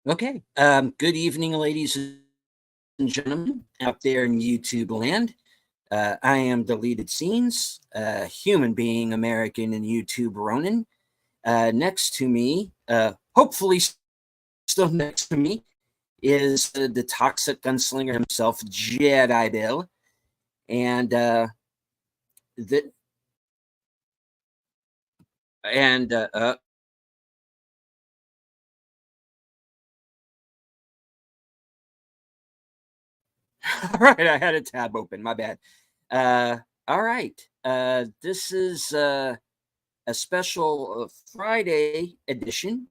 Okay. Good evening, ladies and gentlemen out there in YouTube land. I am Deleted Scenes, human being, American, and YouTube Ronin. Next to me, hopefully still next to me, is the toxic gunslinger himself, Jedi Bill. And the and all right, I had a tab open. My bad. All right. This is a special Friday edition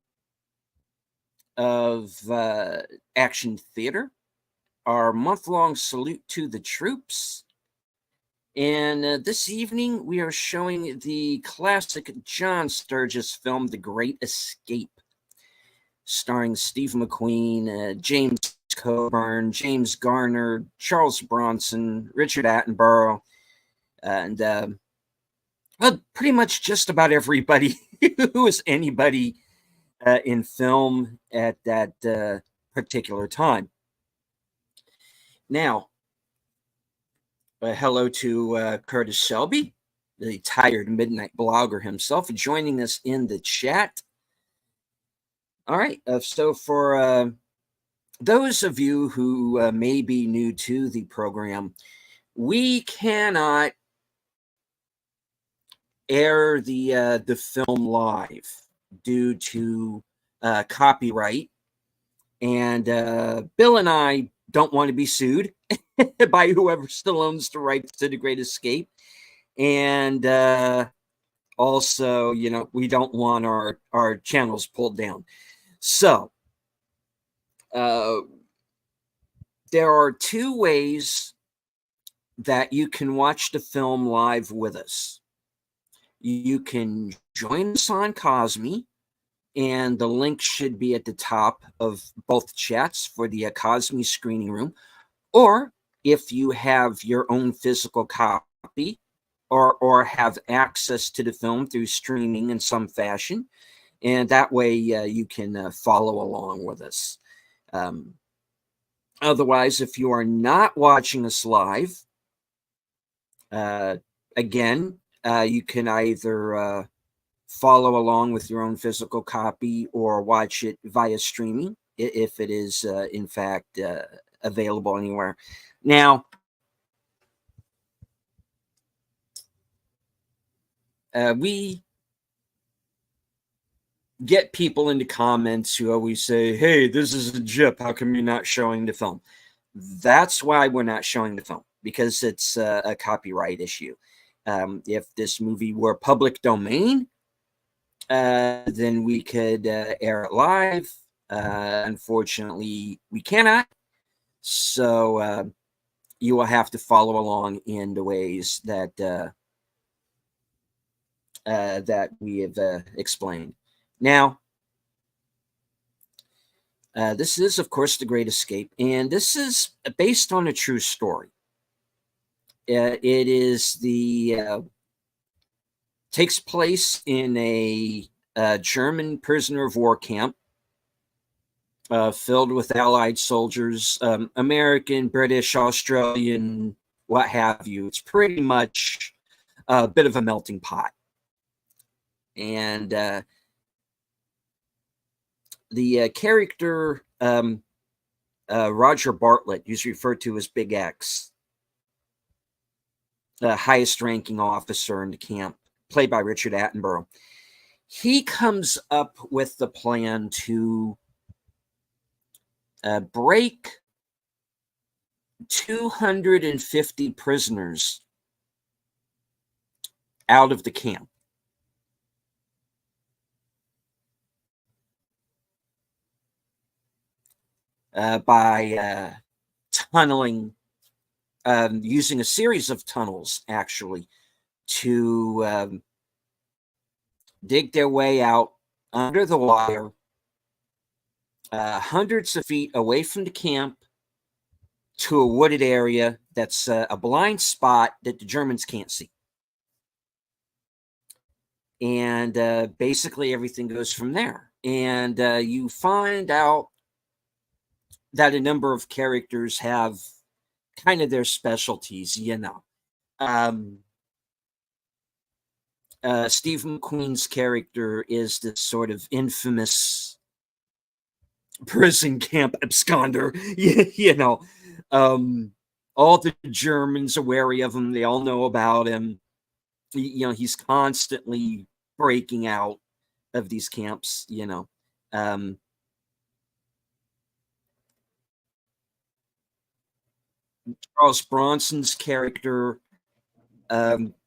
of Action Theater, our month long salute to the troops. And this evening, we are showing the classic John Sturges film, The Great Escape, starring Steve McQueen, James Coburn, James Garner, Charles Bronson, Richard Attenborough, and well, pretty much just about everybody who is anybody in film at that particular time. Now, hello to Curtis Shelby, the tired midnight blogger himself, joining us in the chat. All right, so for those of you who may be new to the program, we cannot air the film live due to copyright, and Bill and I don't want to be sued by whoever still owns the rights to The Great Escape, and also, we don't want our channels pulled down. So there are two ways that you can watch the film live with us. You can join us on Cosme, and the link should be at the top of both chats for the Cosme screening room. Or if you have your own physical copy or have access to the film through streaming in some fashion, and that way you can follow along with us. Otherwise, if you are not watching us live, again, you can either follow along with your own physical copy or watch it via streaming if it is in fact available anywhere. Now, we get people in the comments who always say, hey, this is a JIP, how come you're not showing the film? That's why we're not showing the film, because it's a copyright issue. If this movie were public domain, then we could air it live. Unfortunately, we cannot. So you will have to follow along in the ways that that we have explained. Now, this is, of course, The Great Escape, and this is based on a true story. It is takes place in a German prisoner of war camp filled with Allied soldiers, American, British, Australian, what have you. It's pretty much a bit of a melting pot. And the character Roger Bartlett, who's referred to as Big X, the highest ranking officer in the camp, played by Richard Attenborough, he comes up with the plan to break 250 prisoners out of the camp. By tunneling, using a series of tunnels, actually, to dig their way out under the wire, hundreds of feet away from the camp, to a wooded area that's a blind spot that the Germans can't see. And basically everything goes from there. And you find out that a number of characters have kind of their specialties, you know. Steve McQueen's character is this sort of infamous prison camp absconder. You know, all the Germans are wary of him. They all know about him. You know, he's constantly breaking out of these camps. You know, Charles Bronson's character,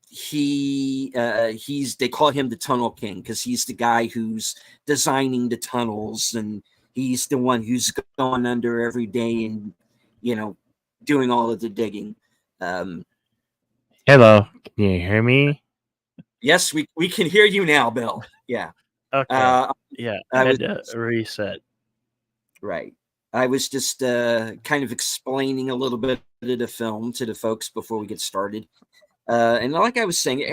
he's they call him the Tunnel King because he's the guy who's designing the tunnels, and he's the one who's going under every day and, you know, doing all of the digging. Hello, can you hear me? Yes, we can hear you now, Bill. Yeah. Okay. Yeah, I I was had to reset. right. I was just kind of explaining a little bit of the film to the folks before we get started. And like I was saying,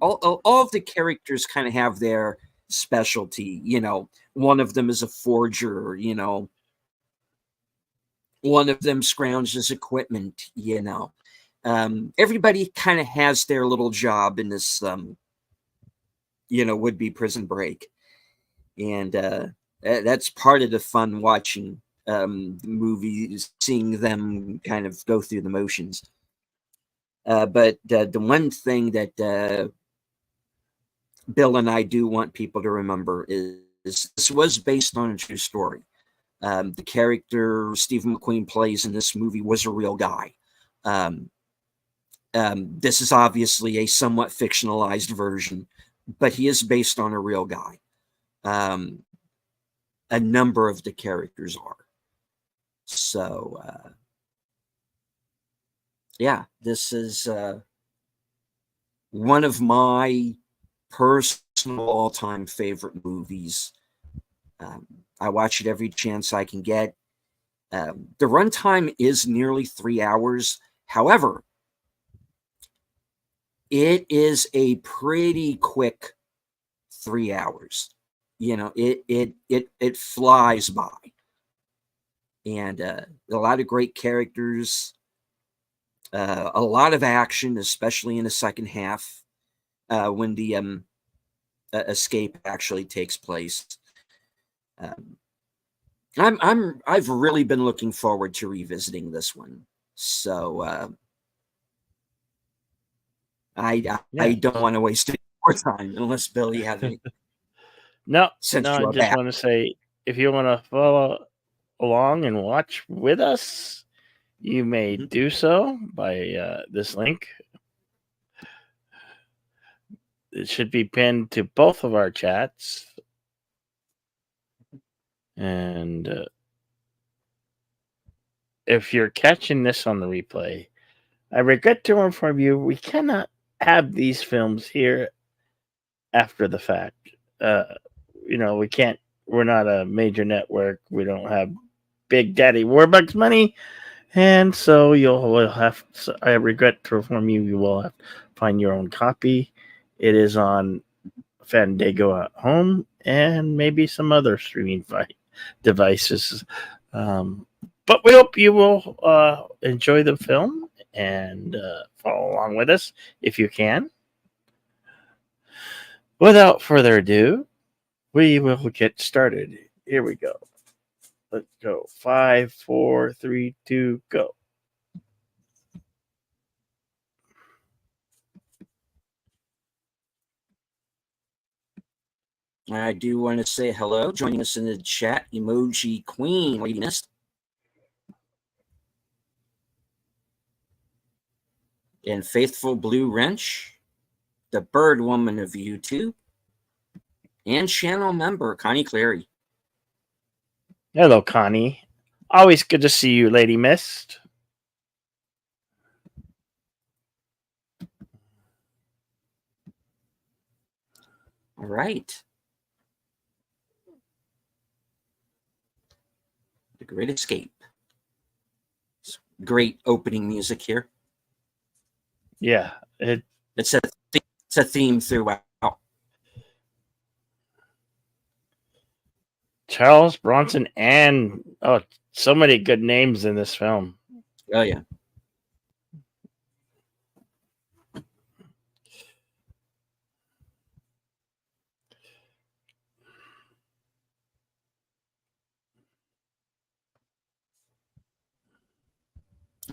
all of the characters kind of have their specialty. You know, one of them is a forger. You know, one of them scrounges equipment. You know, everybody kind of has their little job in this, you know, would be Prison Break, and that's part of the fun watching the movies, seeing them kind of go through the motions. But the one thing that Bill and I do want people to remember is this was based on a true story. The character Stephen McQueen plays in this movie was a real guy. Um, this is obviously a somewhat fictionalized version, but he is based on a real guy. A number of the characters are. So, yeah, this is one of my personal all-time favorite movies. I watch it every chance I can get. The runtime is nearly 3 hours. However, it is a pretty quick 3 hours. You know, it flies by, and a lot of great characters, a lot of action, especially in the second half when the escape actually takes place. I've really been looking forward to revisiting this one. So I don't want to waste any more time unless Bill, you have any. No, Since I you are just back. want to say if you want to follow along and watch with us, you may do so by this link. It should be pinned to both of our chats. And if you're catching this on the replay, I regret to inform you we cannot have these films here after the fact. You know, we can't. We're not a major network. We don't have Big Daddy Warbucks money, and so you'll have. I regret to inform you, you will have to find your own copy. It is on Fandango at home and maybe some other streaming devices. But we hope you will enjoy the film and follow along with us if you can. Without further ado, we will get started. Here we go. Let's go. 5, 4, 3, 2, go. I do want to say hello. Joining us in the chat, Emoji Queen, Lady Mist. And Faithful Blue Wrench, the Bird Woman of YouTube, and channel member Connie Cleary. Hello, Connie. Always good to see you, Lady Mist. All right. The Great Escape. It's great opening music here. Yeah, it's a theme throughout. Charles Bronson and So many good names in this film. Oh yeah.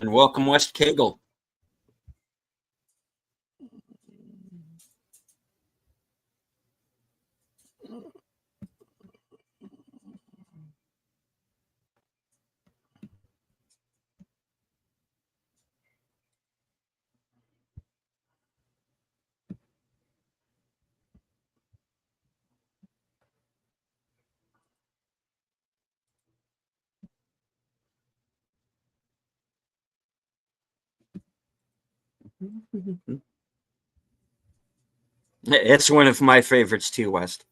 And welcome West Kegel. It's one of my favorites too, West.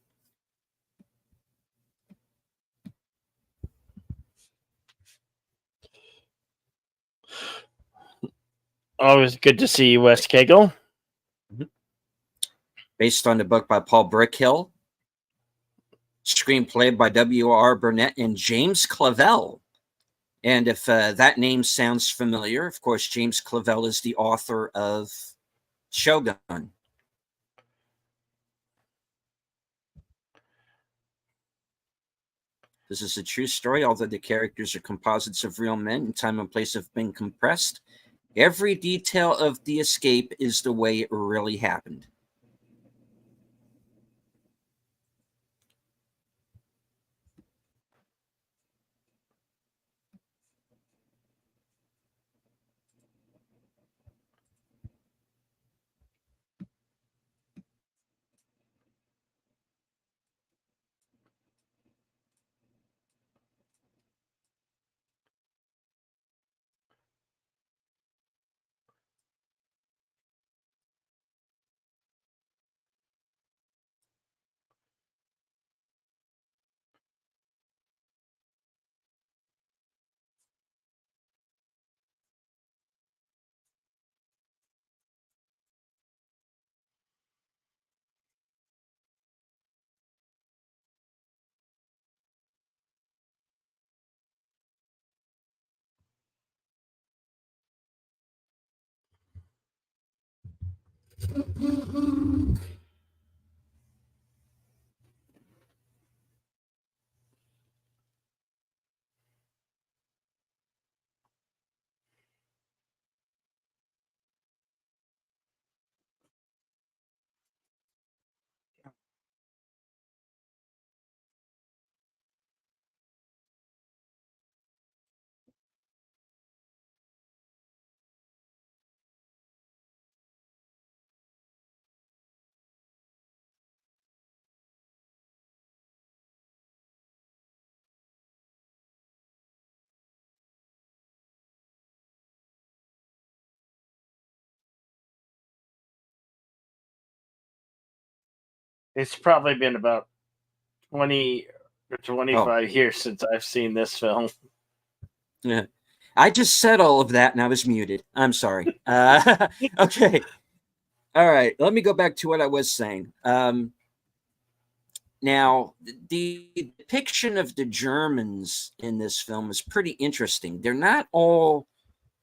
Always good to see you, Wes Kegel. Based on the book by Paul Brickhill. Screenplay by W.R. Burnett and James Clavell. And if that name sounds familiar, of course, James Clavell is the author of Shogun. This is a true story, although the characters are composites of real men and time and place have been compressed. Every detail of the escape is the way it really happened. It's probably been about 20 or 25 years since I've seen this film. Yeah. I just said all of that and I was muted. I'm sorry. Okay. All right. Let me go back to what I was saying. Now, the depiction of the Germans in this film is pretty interesting. They're not all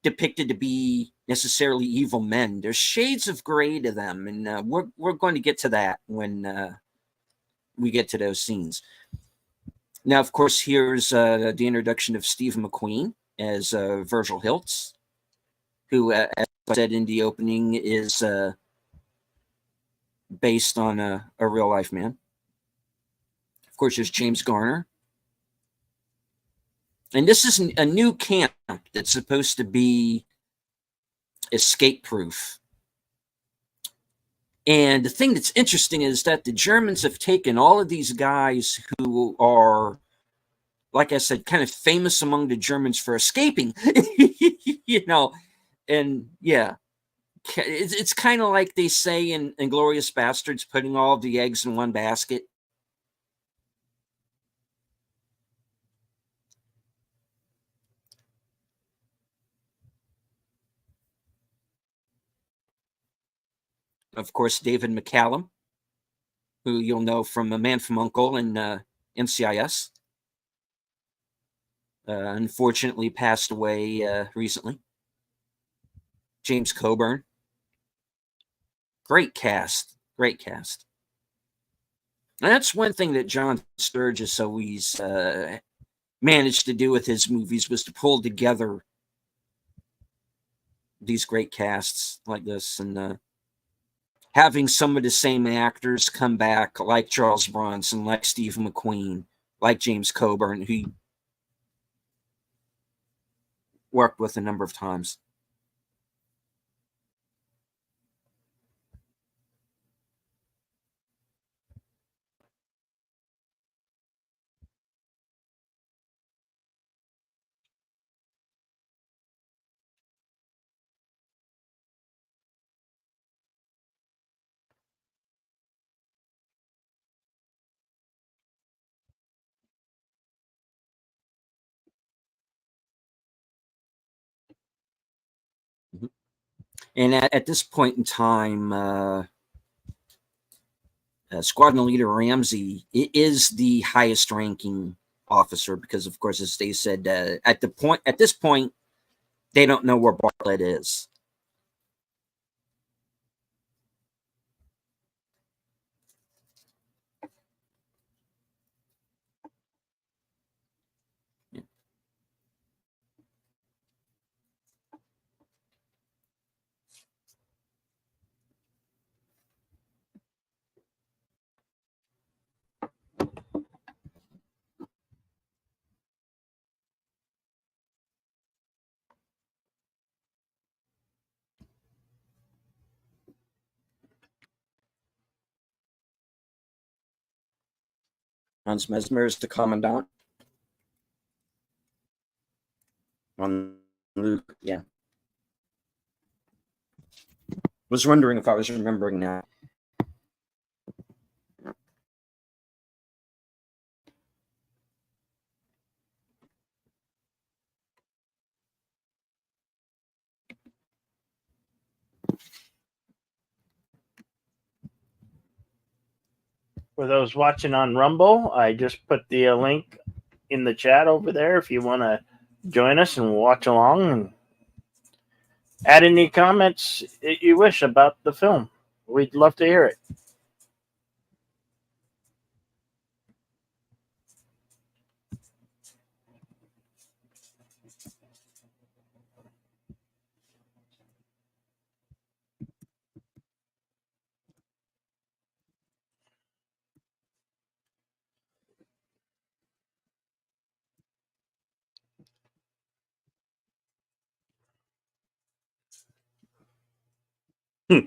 depicted to be necessarily evil men. There's shades of gray to them, and we're going to get to that when we get to those scenes. Now, of course, here's the introduction of Steve McQueen as Virgil Hiltz, who, as I said in the opening, is based on a real life man. Of course, there's James Garner. And this is a new camp that's supposed to be escape proof. And the thing that's interesting is that the Germans have taken all of these guys who are, like I said, kind of famous among the Germans for escaping, you know, and yeah, it's kind of like they say in Inglourious Bastards, putting all of the eggs in one basket. Of course, David McCallum, who you'll know from A Man from U.N.C.L.E. and NCIS. unfortunately passed away recently. James Coburn. Great cast. Great cast. And that's one thing that John Sturges always managed to do with his movies, was to pull together these great casts like this, and having some of the same actors come back, like Charles Bronson, like Steve McQueen, like James Coburn, who he worked with a number of times. Mhm. And at this point in time, Squadron Leader Ramsey is the highest ranking officer because, of course, as they said, at this point, they don't know where Bartlett is. Hans Mesmer is the commandant on Luke. Yeah, was wondering if I was remembering now. For those watching on Rumble, I just put the link in the chat over there if you want to join us and watch along and add any comments you wish about the film. We'd love to hear it. Hmm.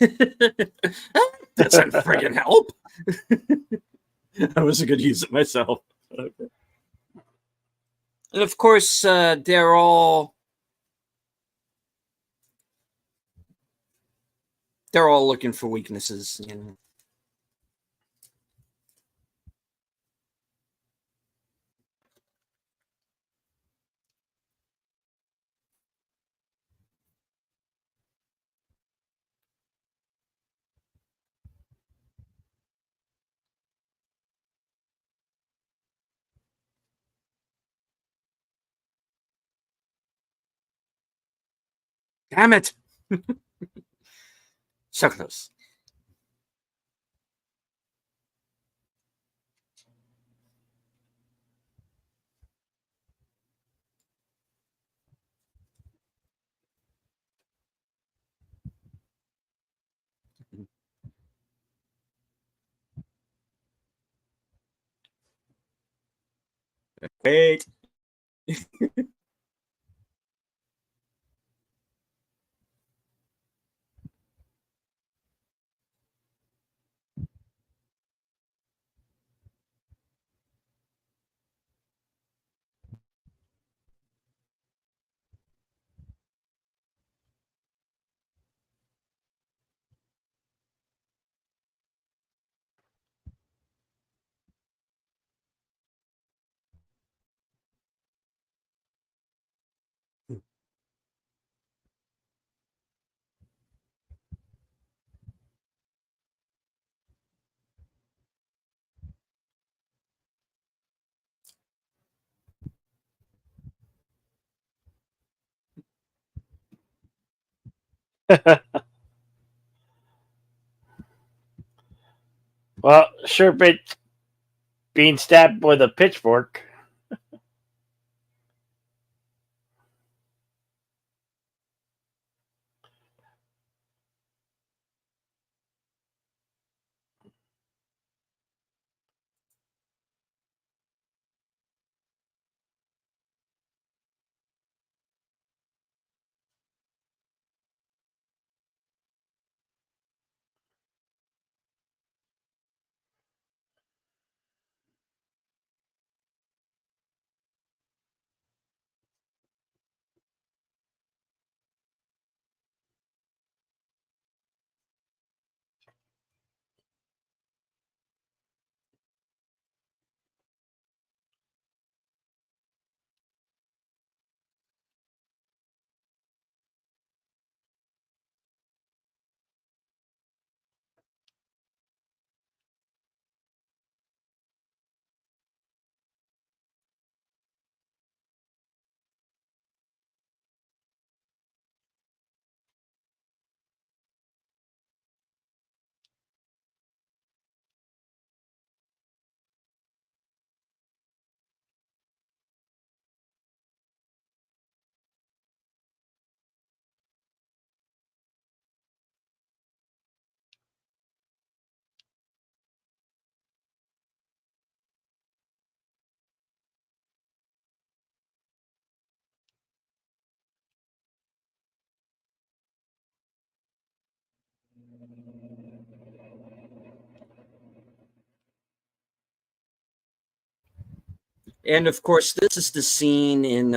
That doesn't friggin' help. I wasn't going to use it myself. Okay. And of course, they're all looking for weaknesses. You know. Damn it! So close. Wait. Well, sure beats being stabbed with a pitchfork. And of course, this is the scene in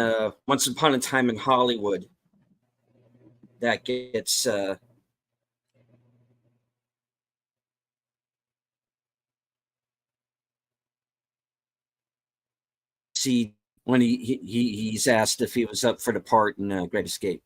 Once Upon a Time in Hollywood that gets see when he's asked if he was up for the part in Great Escape.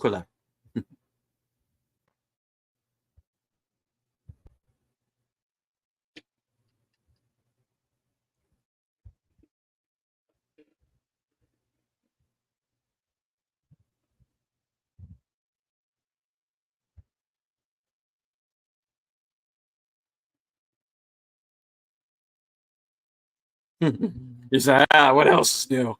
Cola. He's like, what else is new?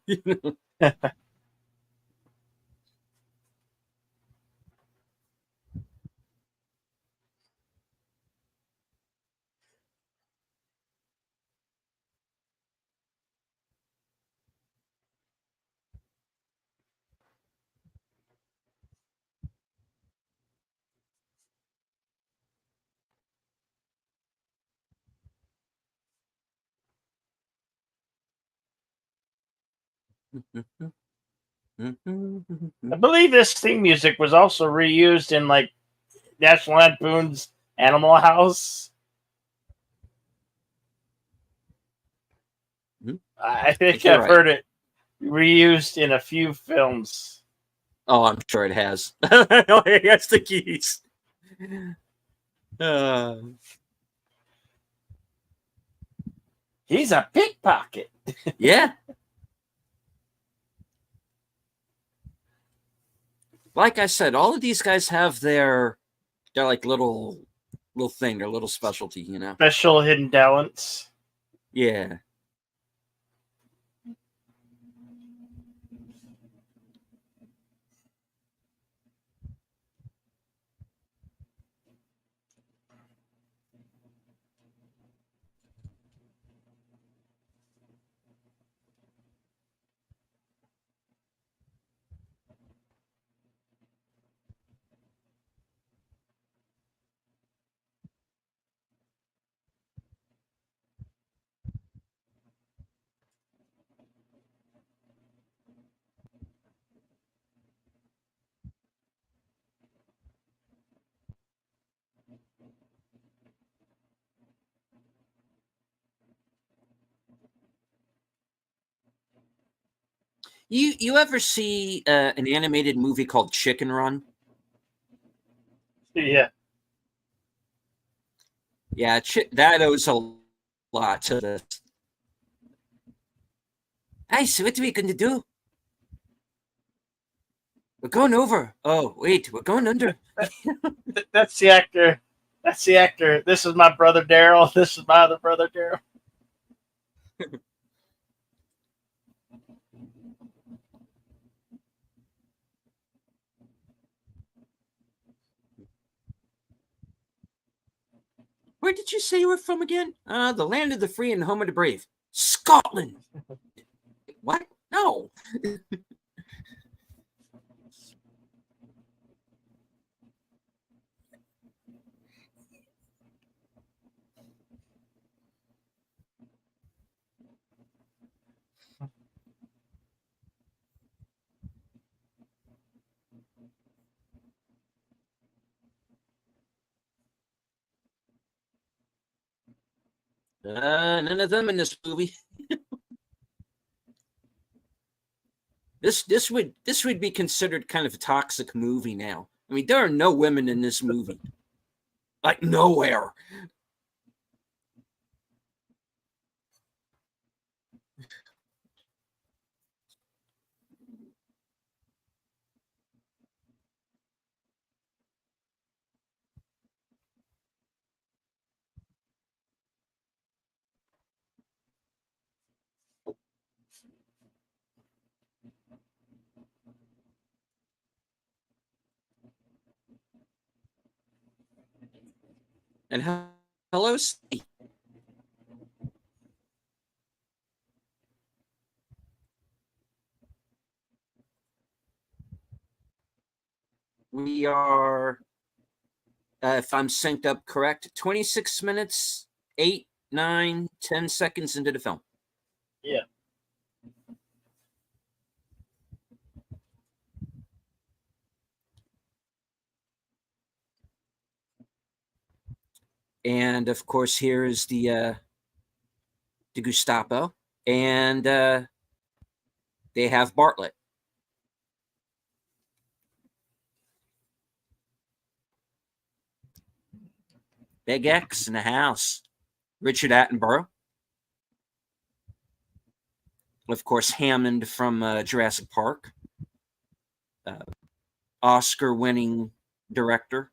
I believe this theme music was also reused in like National Lampoon's Animal House. I think I've heard it reused in a few films. Oh, I'm sure it has. That's the keys. He's a pickpocket. Yeah. Like I said, all of these guys have their like little thing, their little specialty, you know. Special hidden talents. Yeah. You ever see an animated movie called Chicken Run? Yeah. Yeah, that owes a lot to this. Hey, so what are we going to do? We're going over. Oh, wait, we're going under. That's the actor. That's the actor. This is my brother Daryl. This is my other brother Daryl. Where did you say you were from again? The land of the free and home of the brave. Scotland. What? No. None of them in this movie. This would be considered kind of a toxic movie now. I mean, there are no women in this movie. Like nowhere. And hello, Steve. We are, if I'm synced up correct, 26 minutes, 8, 9, 10 seconds into the film. Yeah. And of course, here is the Gestapo, and they have Bartlett. Big X in the house. Richard Attenborough. Of course, Hammond from Jurassic Park. Oscar-winning director.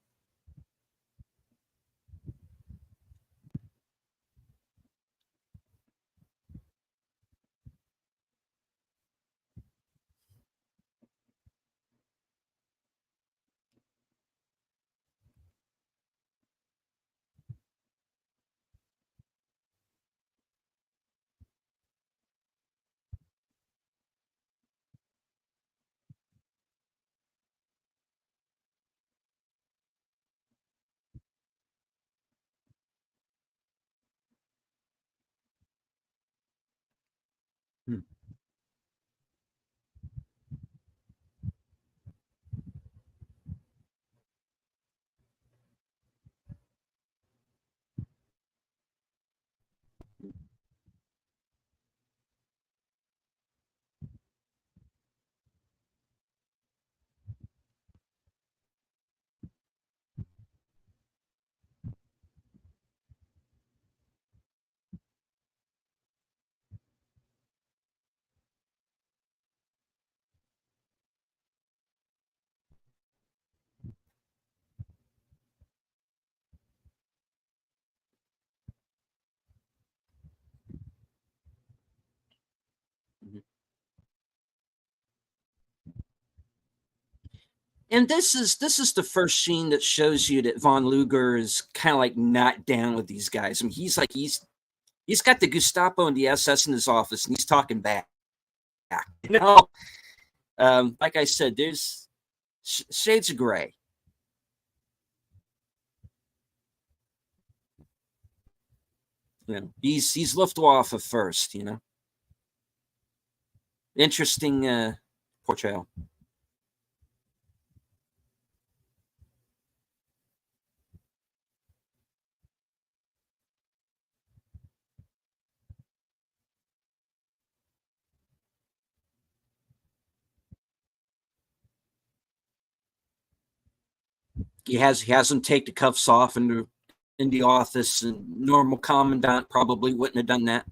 Hmm. And this is the first scene that shows you that Von Luger is kind of like not down with these guys. I mean, he's got the Gestapo and the SS in his office, and he's talking back. You know, like I said, there's shades of gray. You know, he's Luftwaffe first. You know, interesting portrayal. He has him take the cuffs off in the office, and normal commandant probably wouldn't have done that.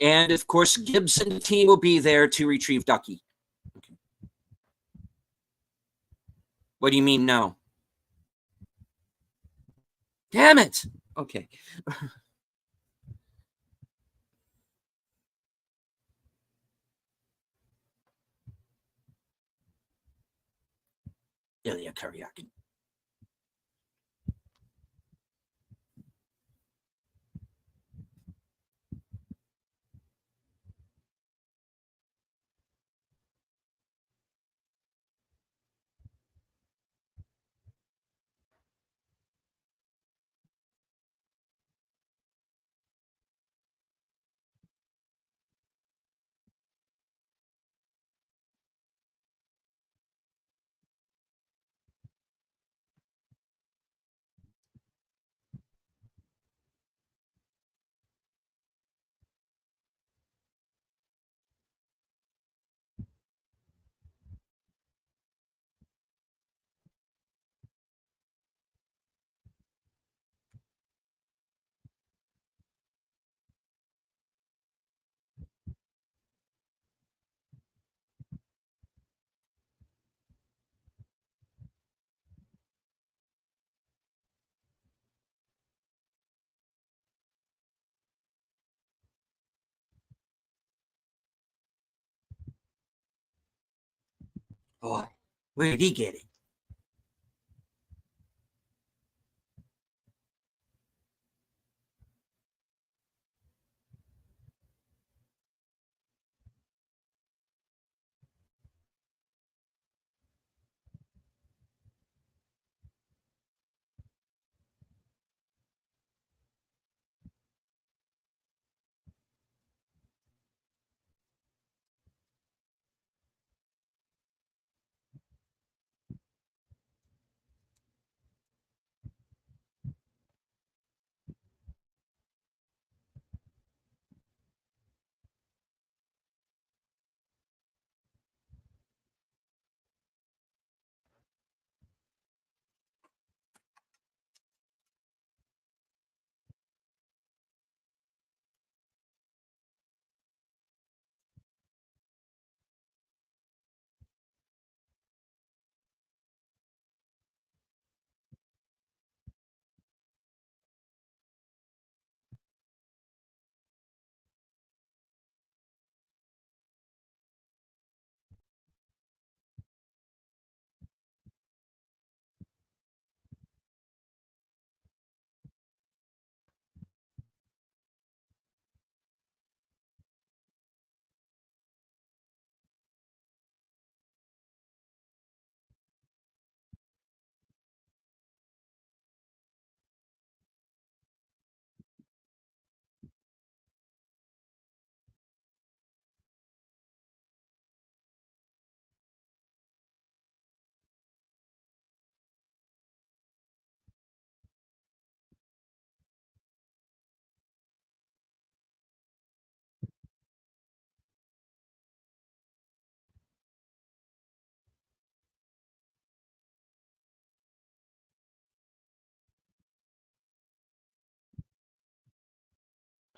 And of course, Gibbs and the team will be there to retrieve Ducky. Okay. What do you mean, no? Damn it! Okay. Ilya Kuryakin. Boy, where did he get it?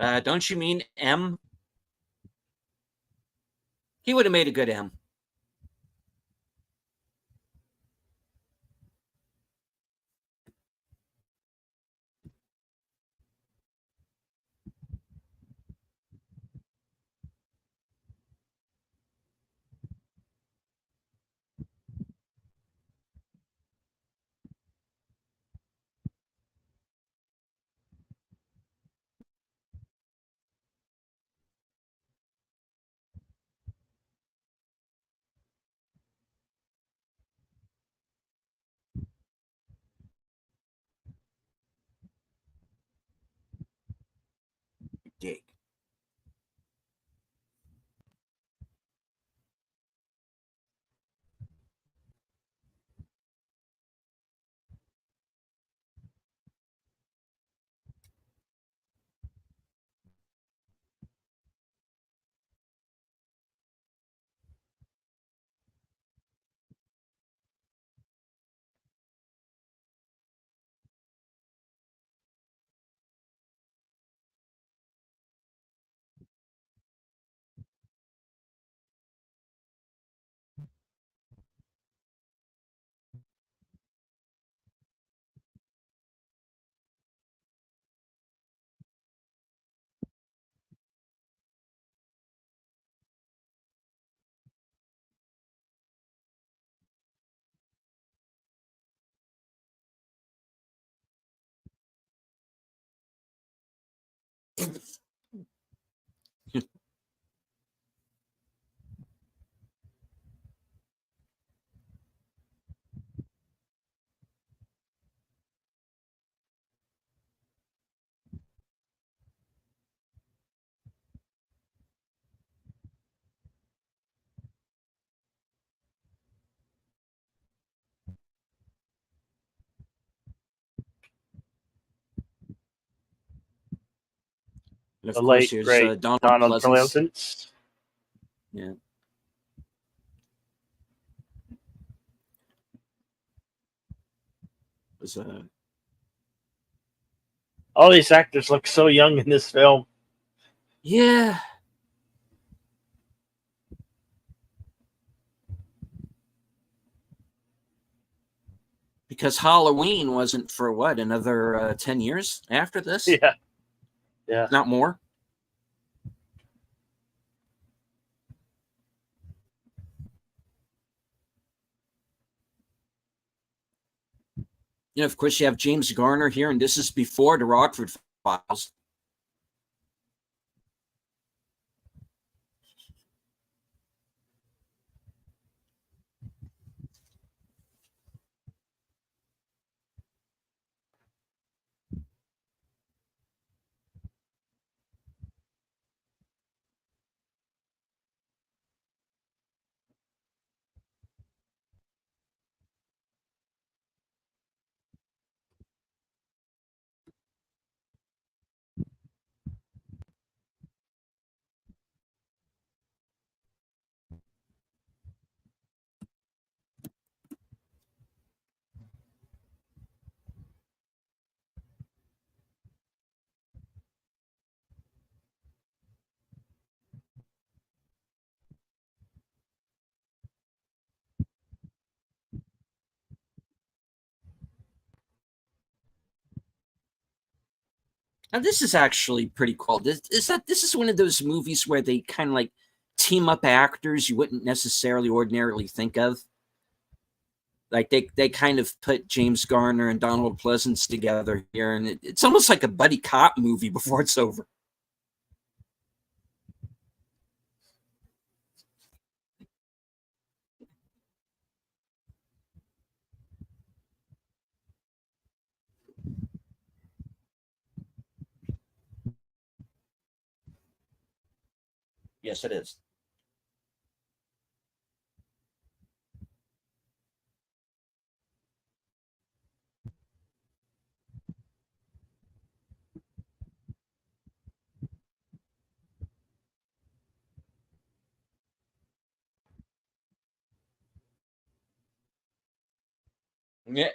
Don't you mean M? He would have made a good M. Dig. And of The course, late here's great Donald Donald Pleasance. Pleasance. Yeah. Was All these actors look so young in this film. yeah. Because Halloween wasn't for what, another 10 years after this? Yeah, yeah. Not more? Of course, you have James Garner here, and this is before the Rockford Files. Now, this is actually pretty cool. This is one of those movies where they kind of like team up actors you wouldn't necessarily ordinarily think of. Like they kind of put James Garner and Donald Pleasance together here, and it's almost like a buddy cop movie before it's over. Yes, it is. Yeah.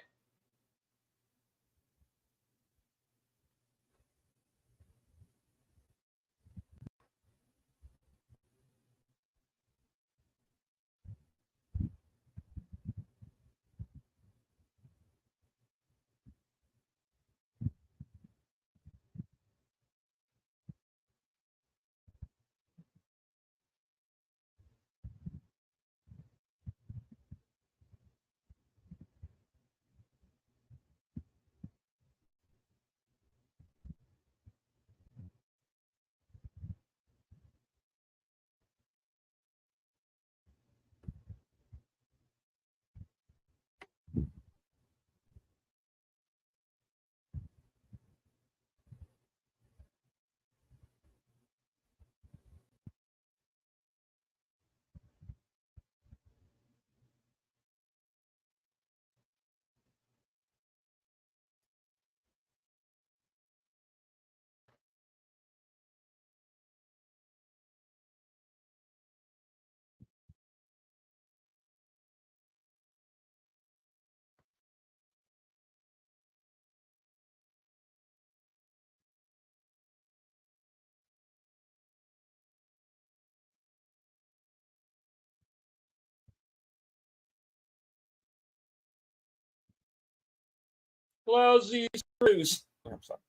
Lousy screws. I'm sorry.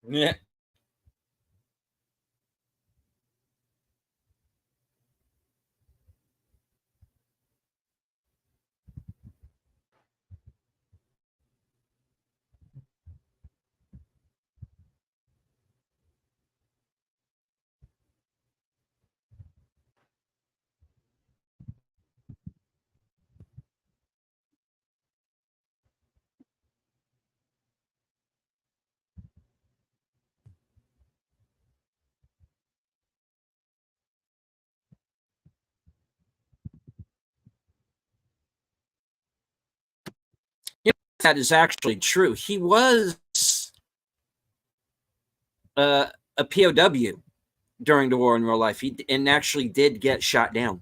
Yeah. That is actually true. He was a POW during the war in real life. He and actually did get shot down.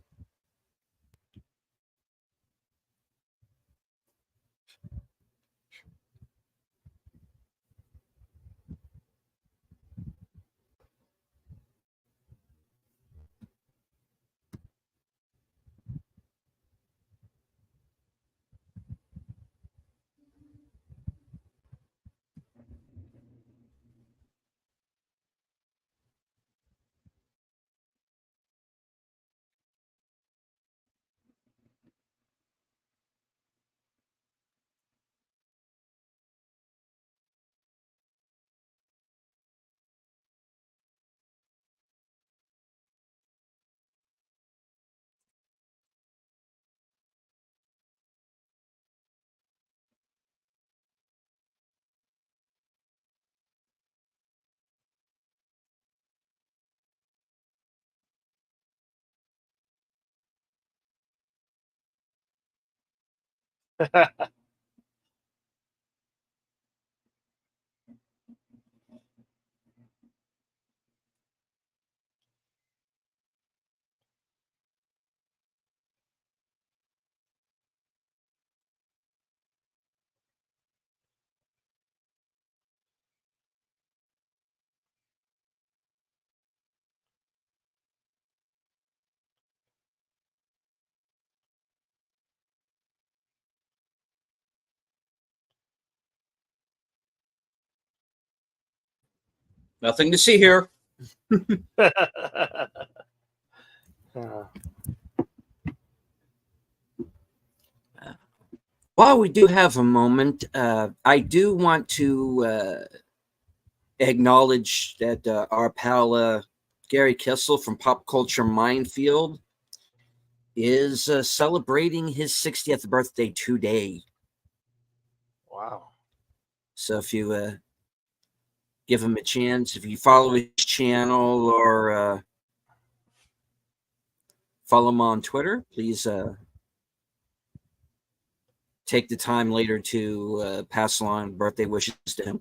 Nothing to see here. While we do have a moment, I do want to acknowledge that our pal Gary Kissel from Pop Culture Minefield is celebrating his 60th birthday today. Wow. So if you give him a chance, if you follow his channel or follow him on Twitter, please take the time later to pass along birthday wishes to him.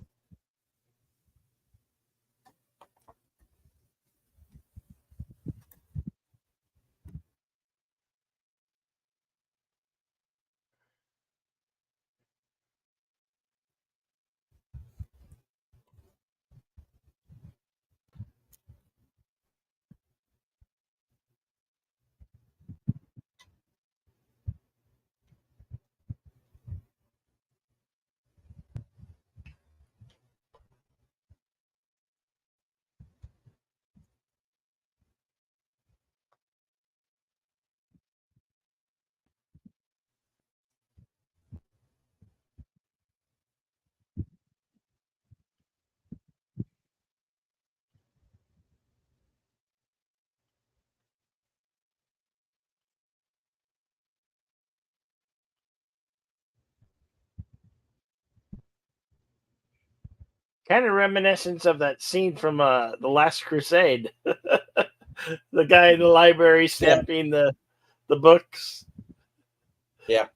Kind of reminiscence of that scene from The Last Crusade. The guy in the library stamping the books. Yeah.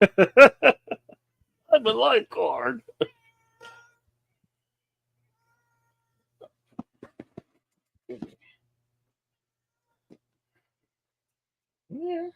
I'm a lifeguard. Yeah.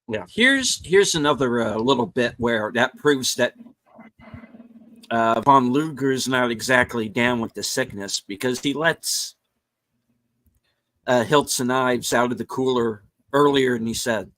Yeah. Here's another little bit where that proves that von Luger's not exactly down with the sickness, because he lets hilts and knives out of the cooler earlier than he said.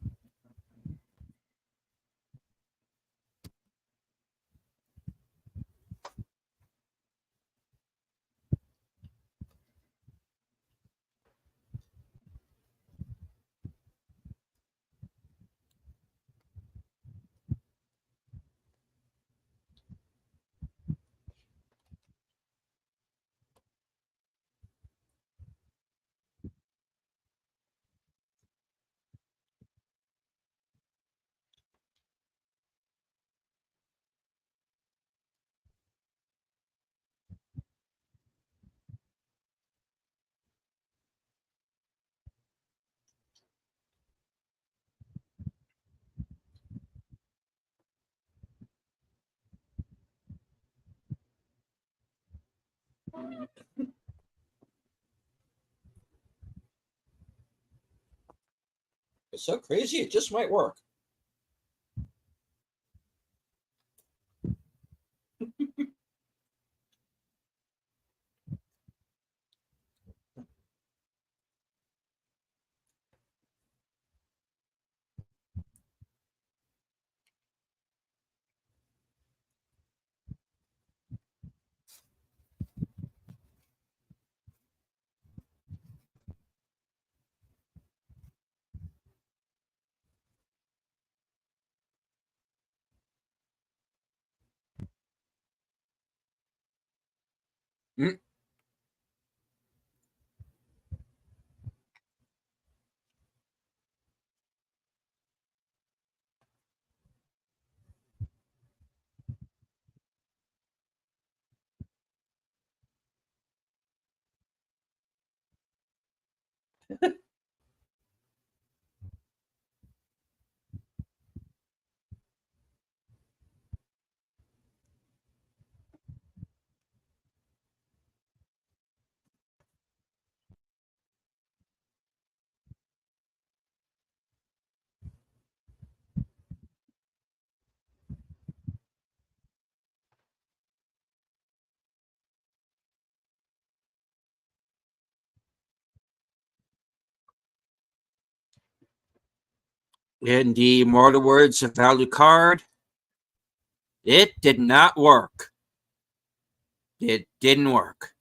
It's so crazy, it just might work. Mm. In the immortal words of Alucard, it did not work. It didn't work.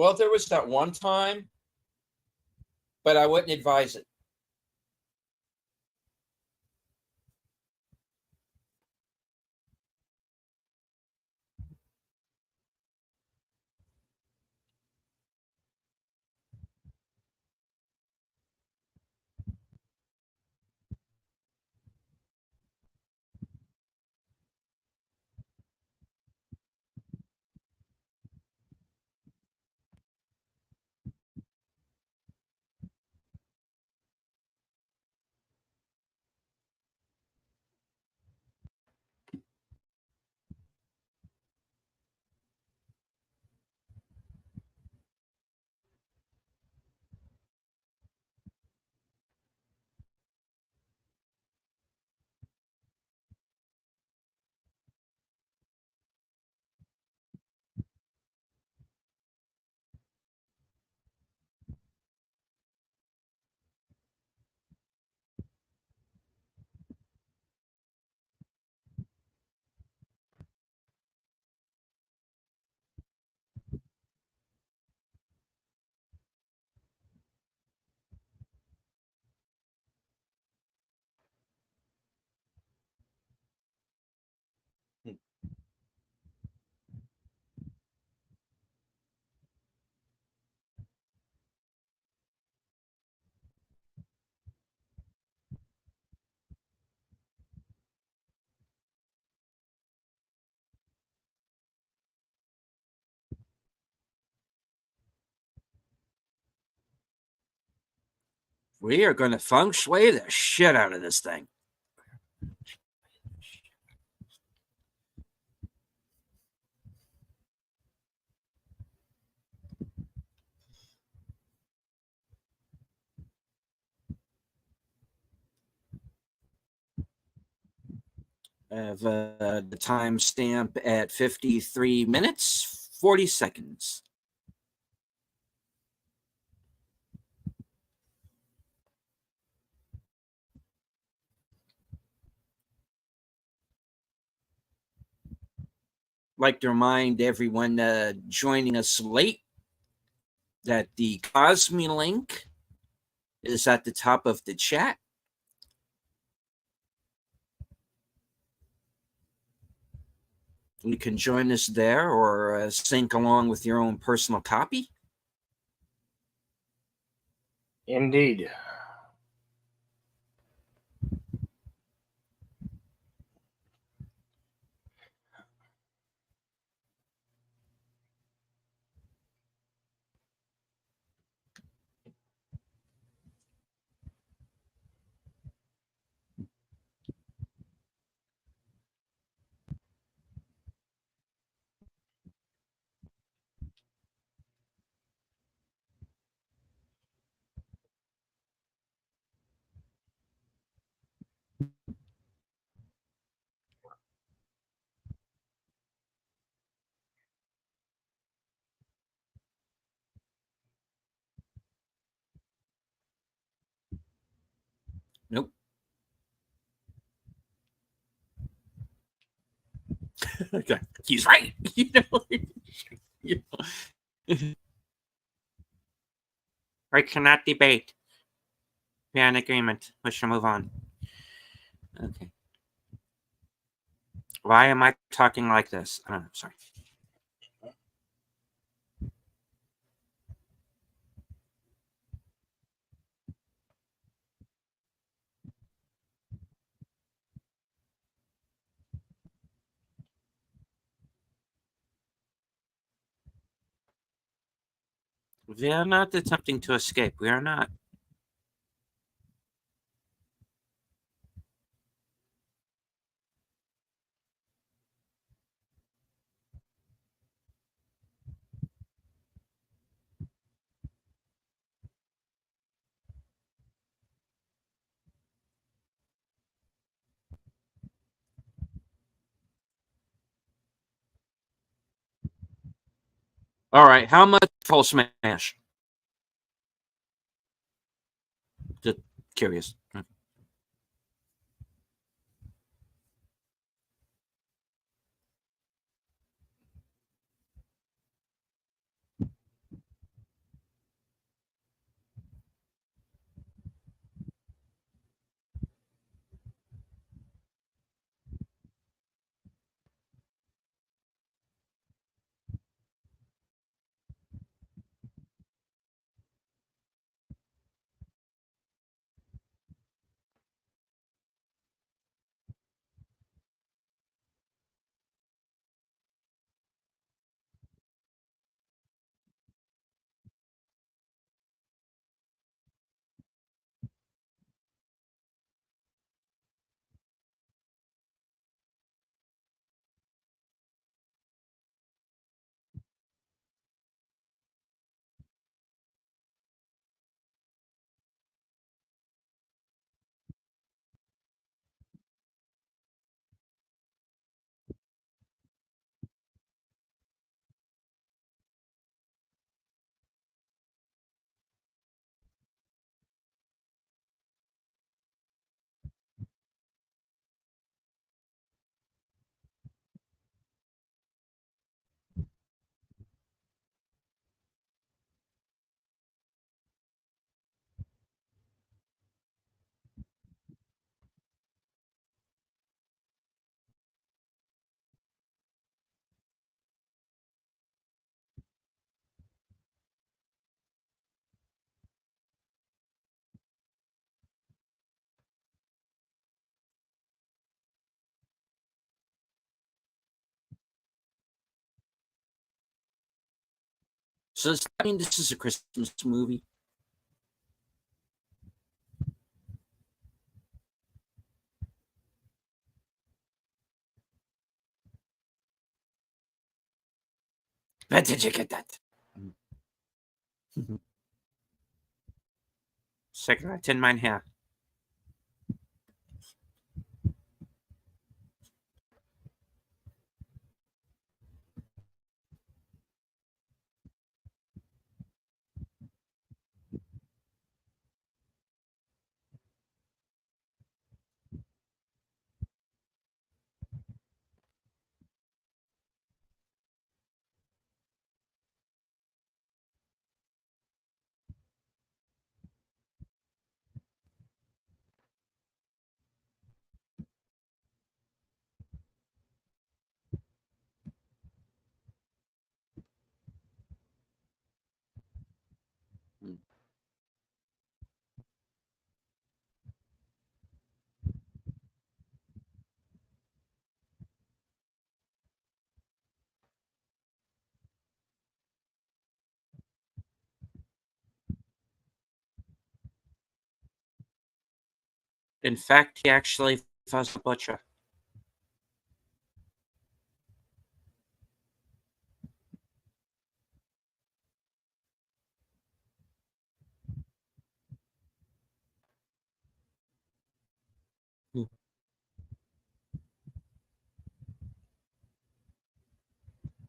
Well, there was that one time, but I wouldn't advise it. We are going to feng shui the shit out of this thing. I have the timestamp at 53 minutes, 40 seconds. Like to remind everyone joining us late that the Cosme link is at the top of the chat. You can join us there or sync along with your own personal copy. Indeed. Nope. Okay. He's right. I cannot debate. We are in agreement. We should move on. Okay. Why am I talking like this? I don't know. Sorry. We are not attempting to escape. We are not. All right. How much full smash? Just curious. So does that mean this is a Christmas movie? Where did you get that? Second, I tin mine here. In fact, he actually was a butcher.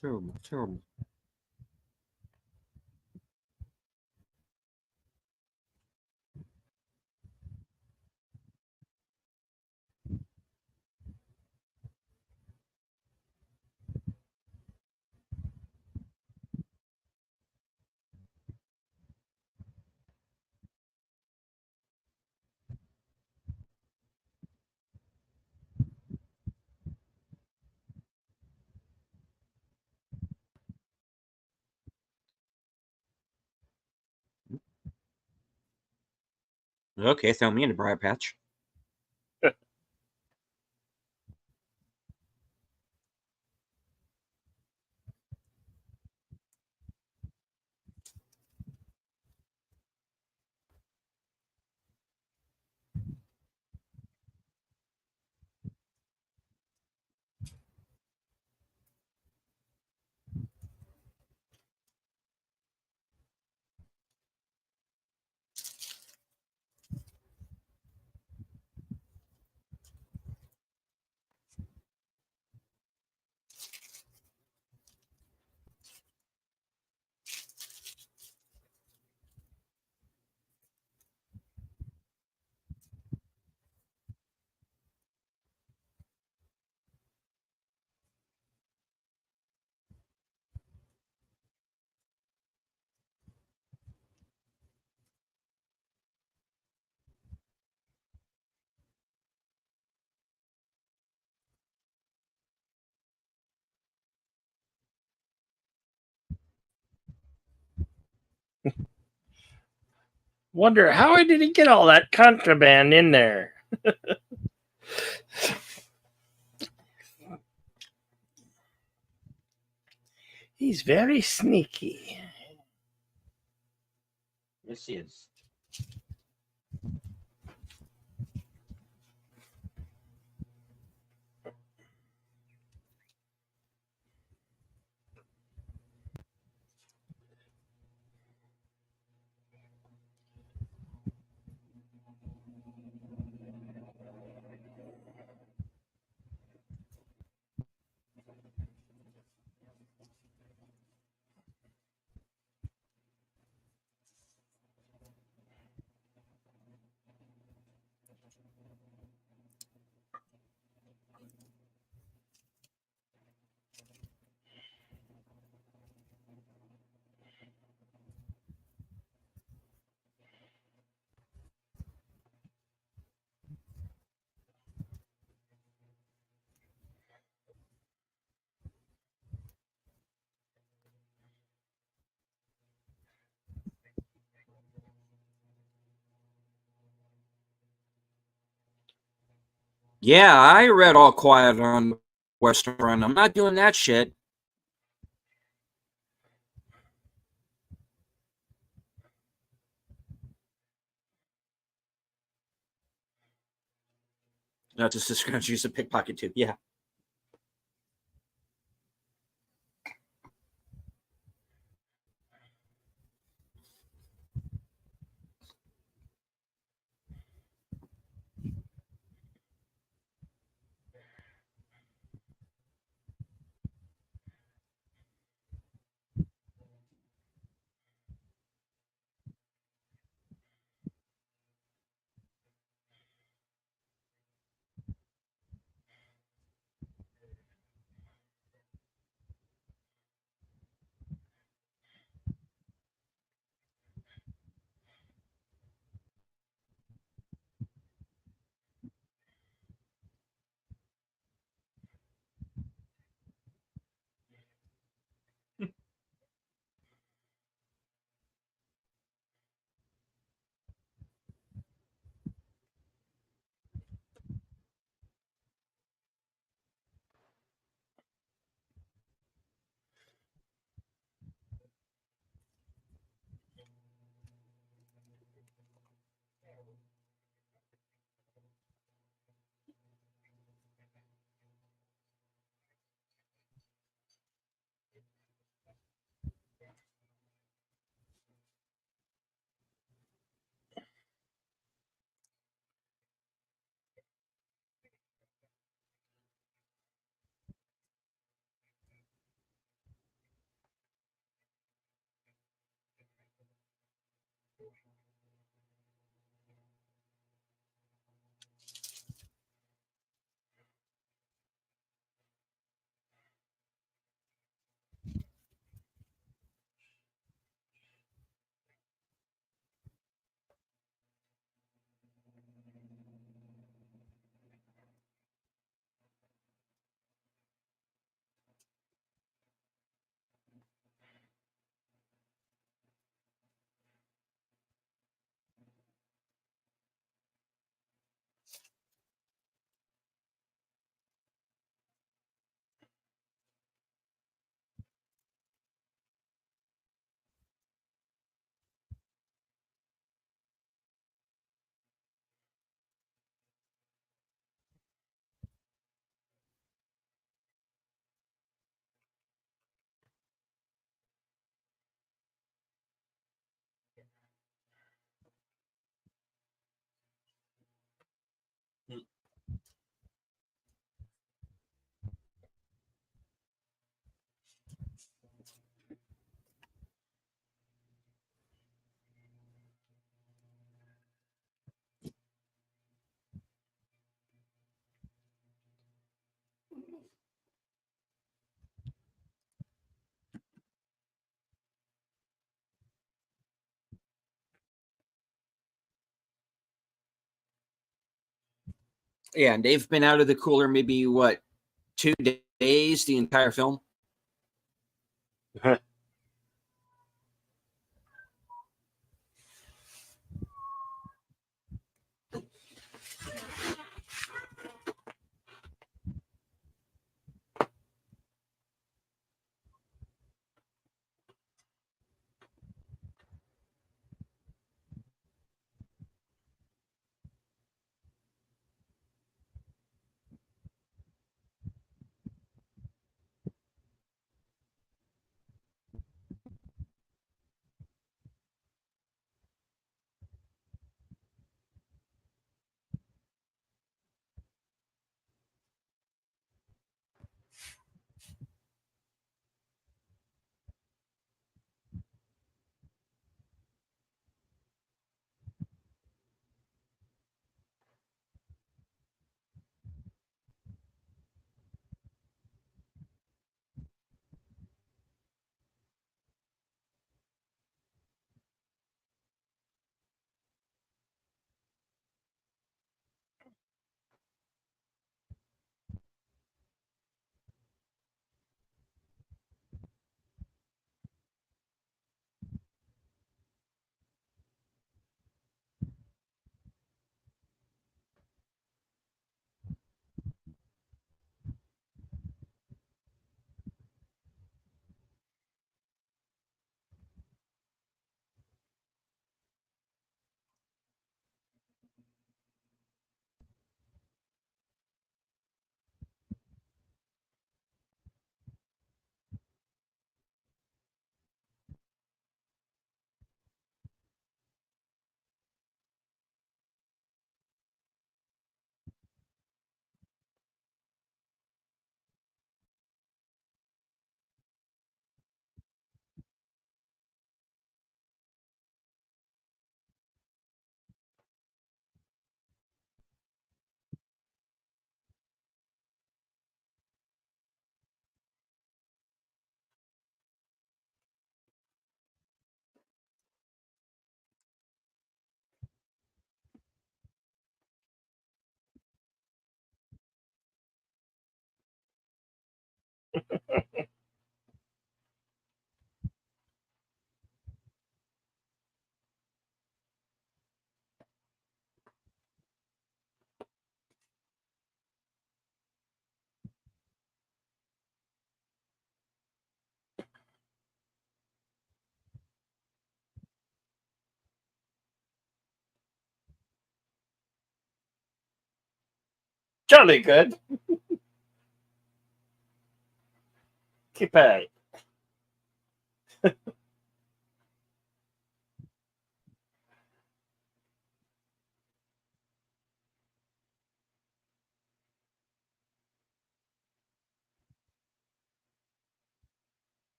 Terrible, terrible. Okay, throw me in a briar patch. Wonder how did he get all that contraband in there? He's very sneaky. Yes, he is. Yeah, I read All Quiet on the Western Front. I'm not doing that shit. Not just a scrounge, use a pickpocket too. Yeah. Yeah, and they've been out of the cooler maybe what, 2 days, the entire film. Jolly good. Keep at it.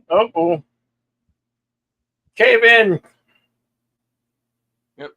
Oh, cave in. Yep.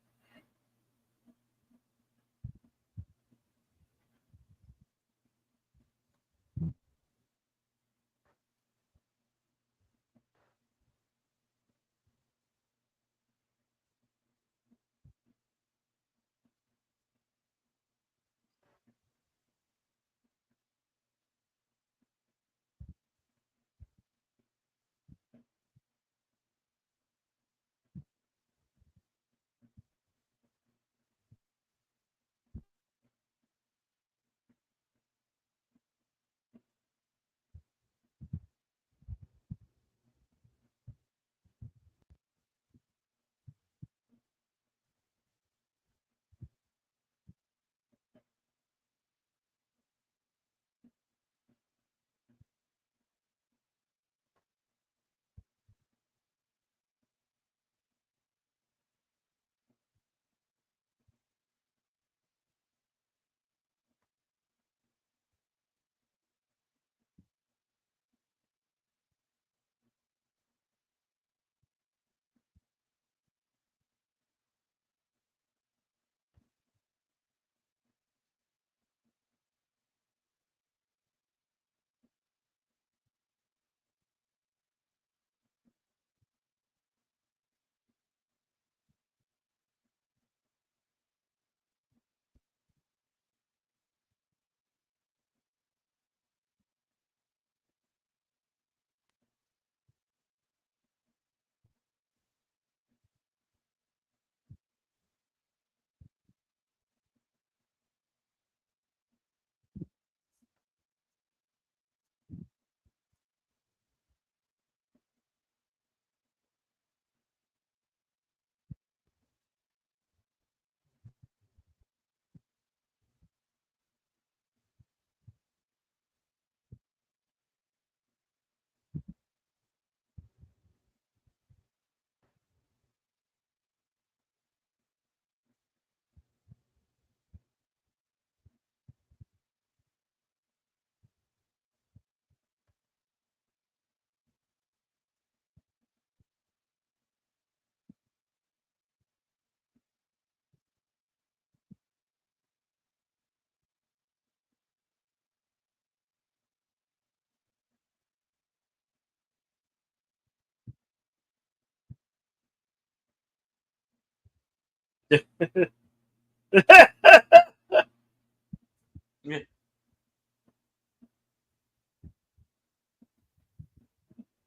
Yeah.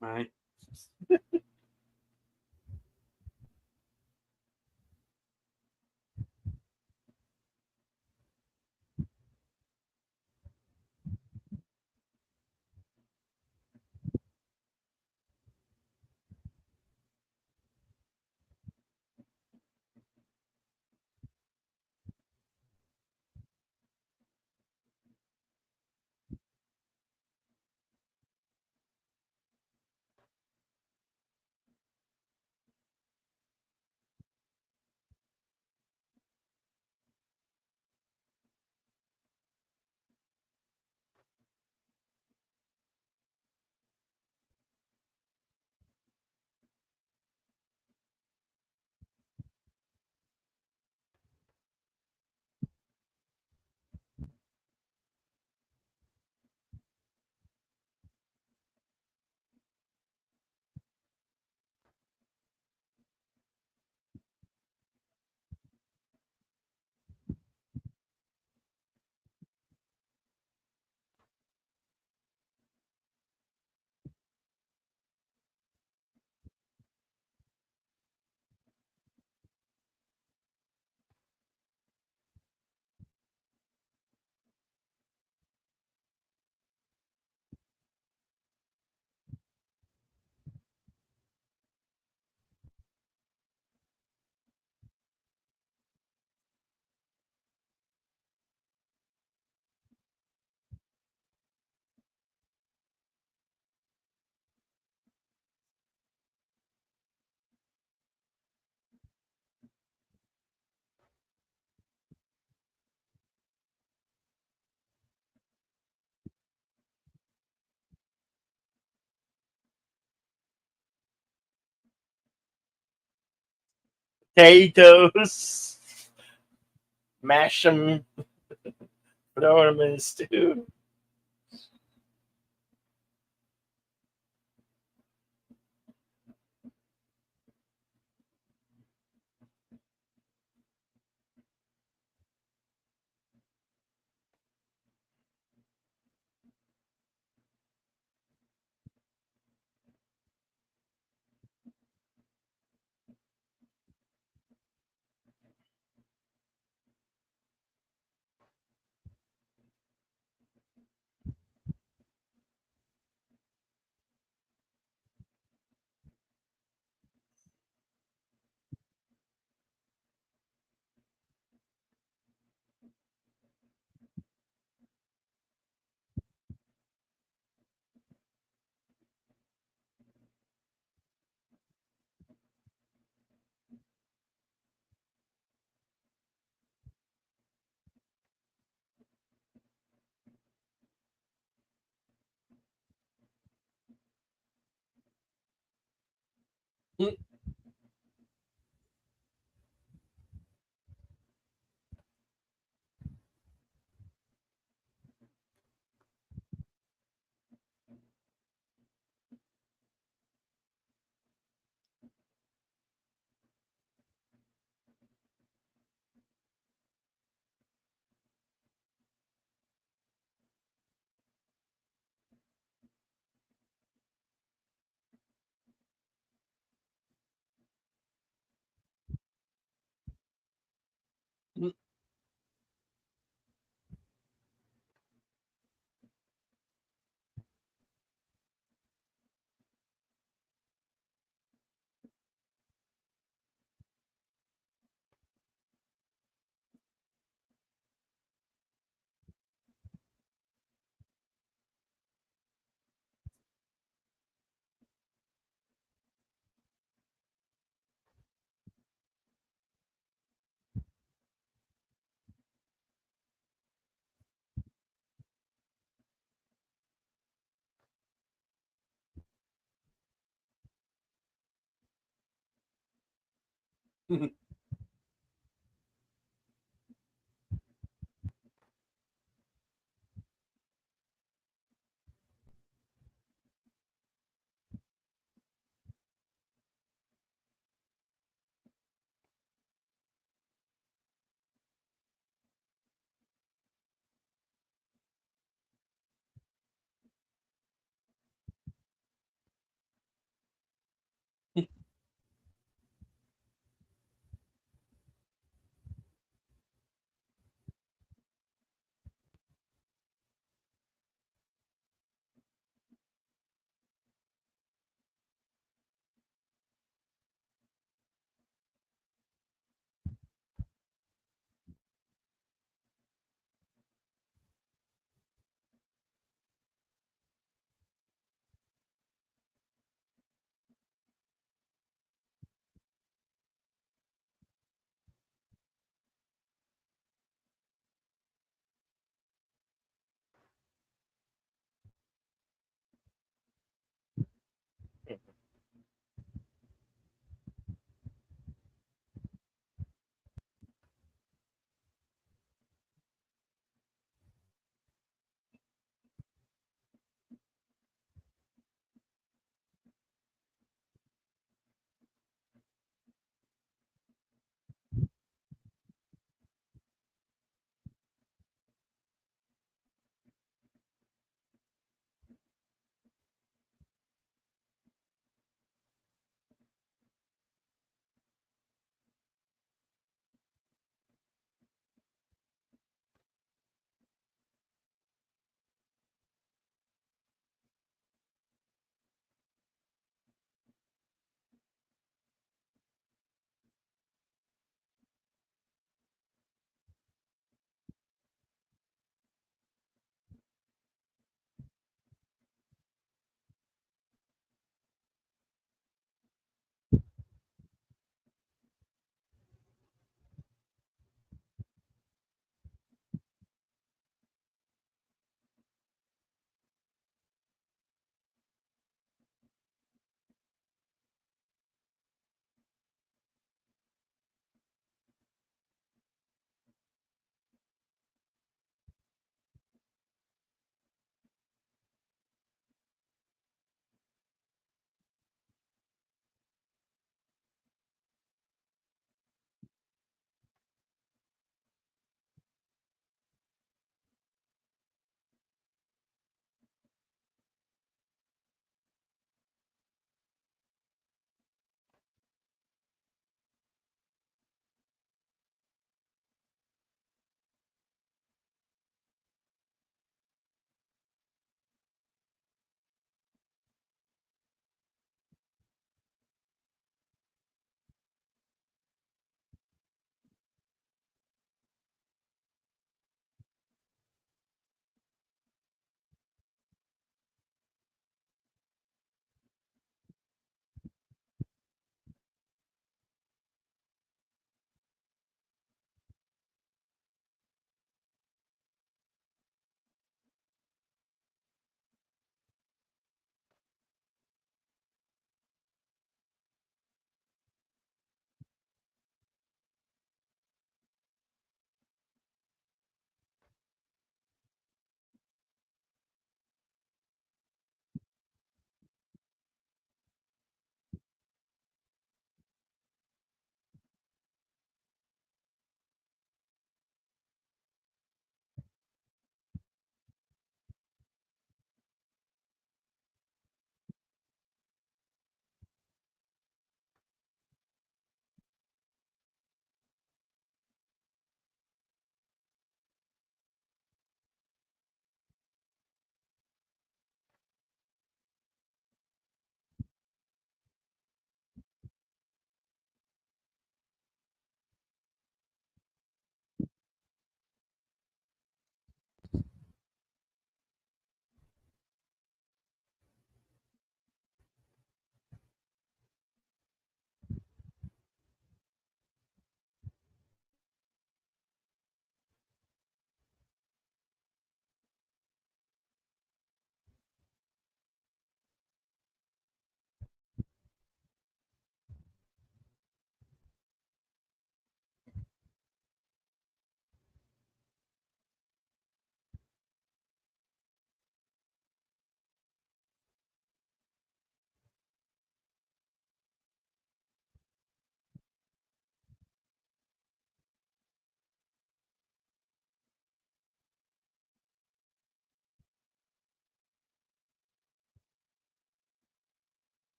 Right. Potatoes, mash them, throw them in a stew.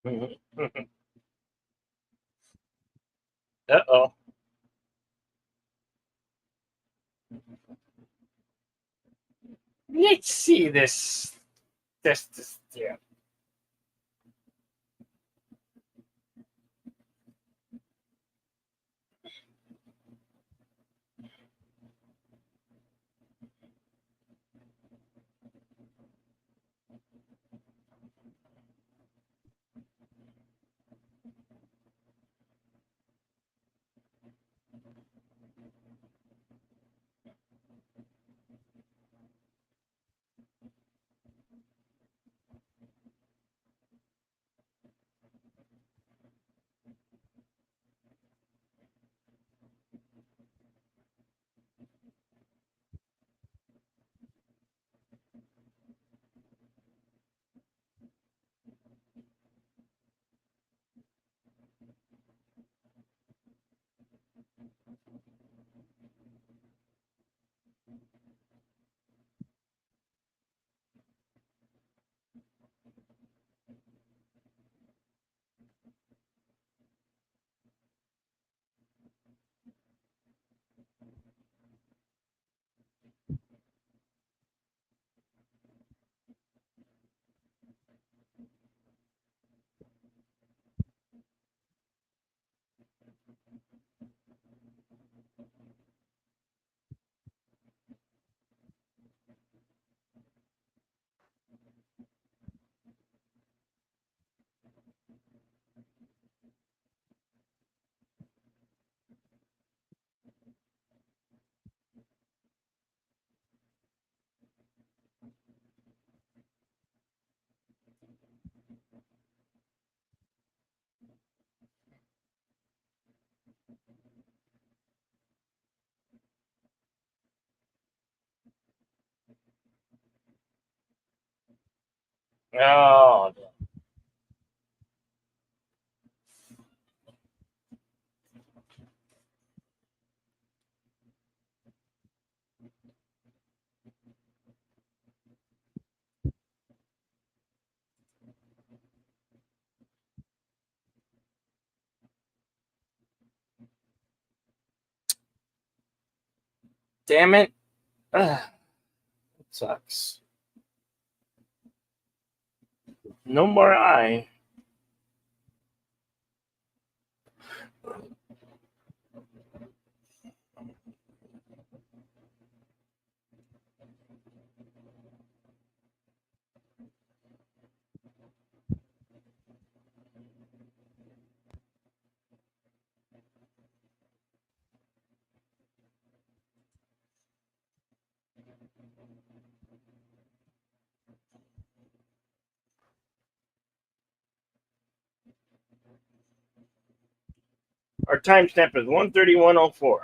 Uh-oh. Let's see this. This. Yeah. Oh, damn it. Ugh, it sucks. No more eye. Our timestamp is 1:31:04.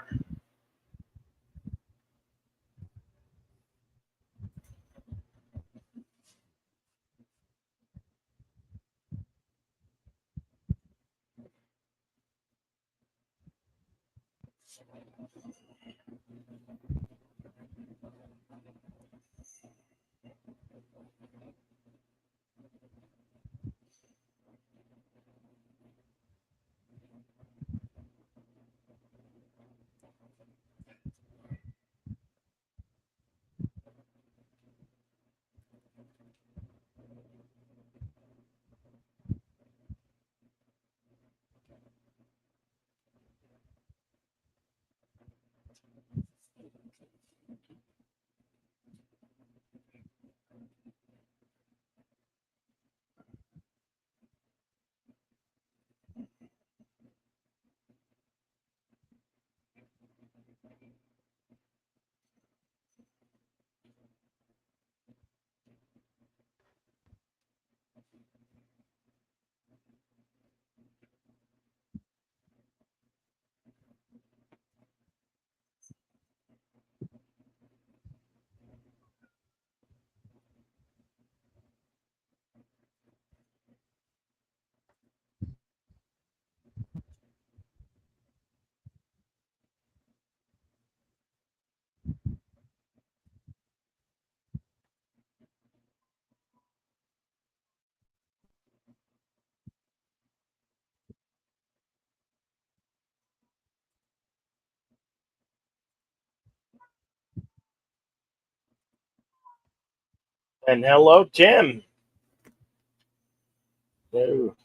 And hello, Tim. Hello.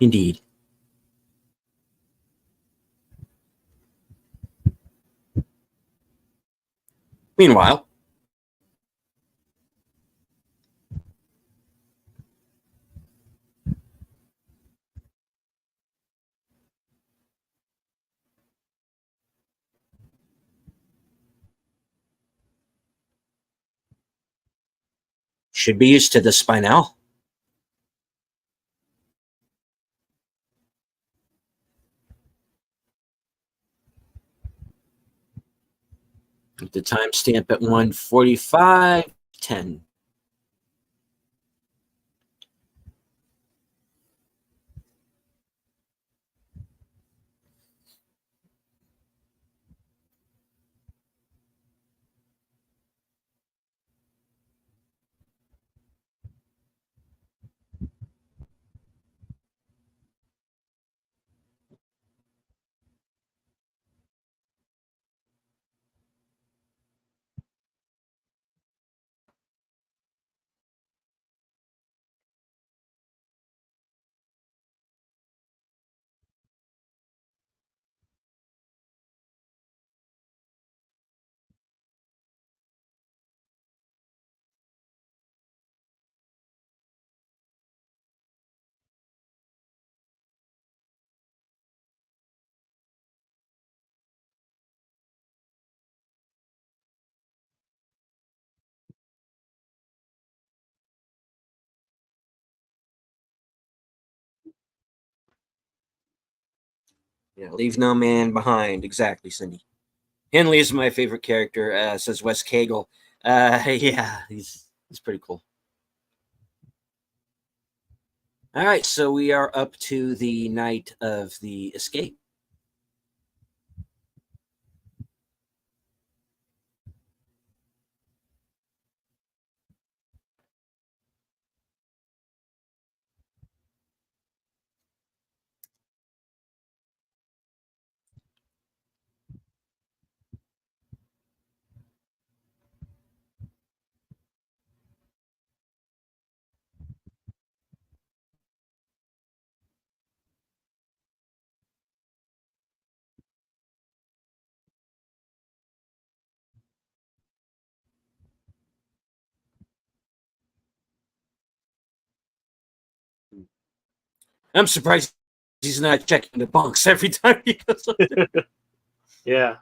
Indeed. Meanwhile, should be used to the spinel. The timestamp at 1:45:10. Yeah, leave no man behind. Exactly, Cindy. Henley is my favorite character, says Wes Cagle. Yeah, he's pretty cool. All right, so we are up to the night of the escape. I'm surprised he's not checking the bunks every time he goes up there. Yeah.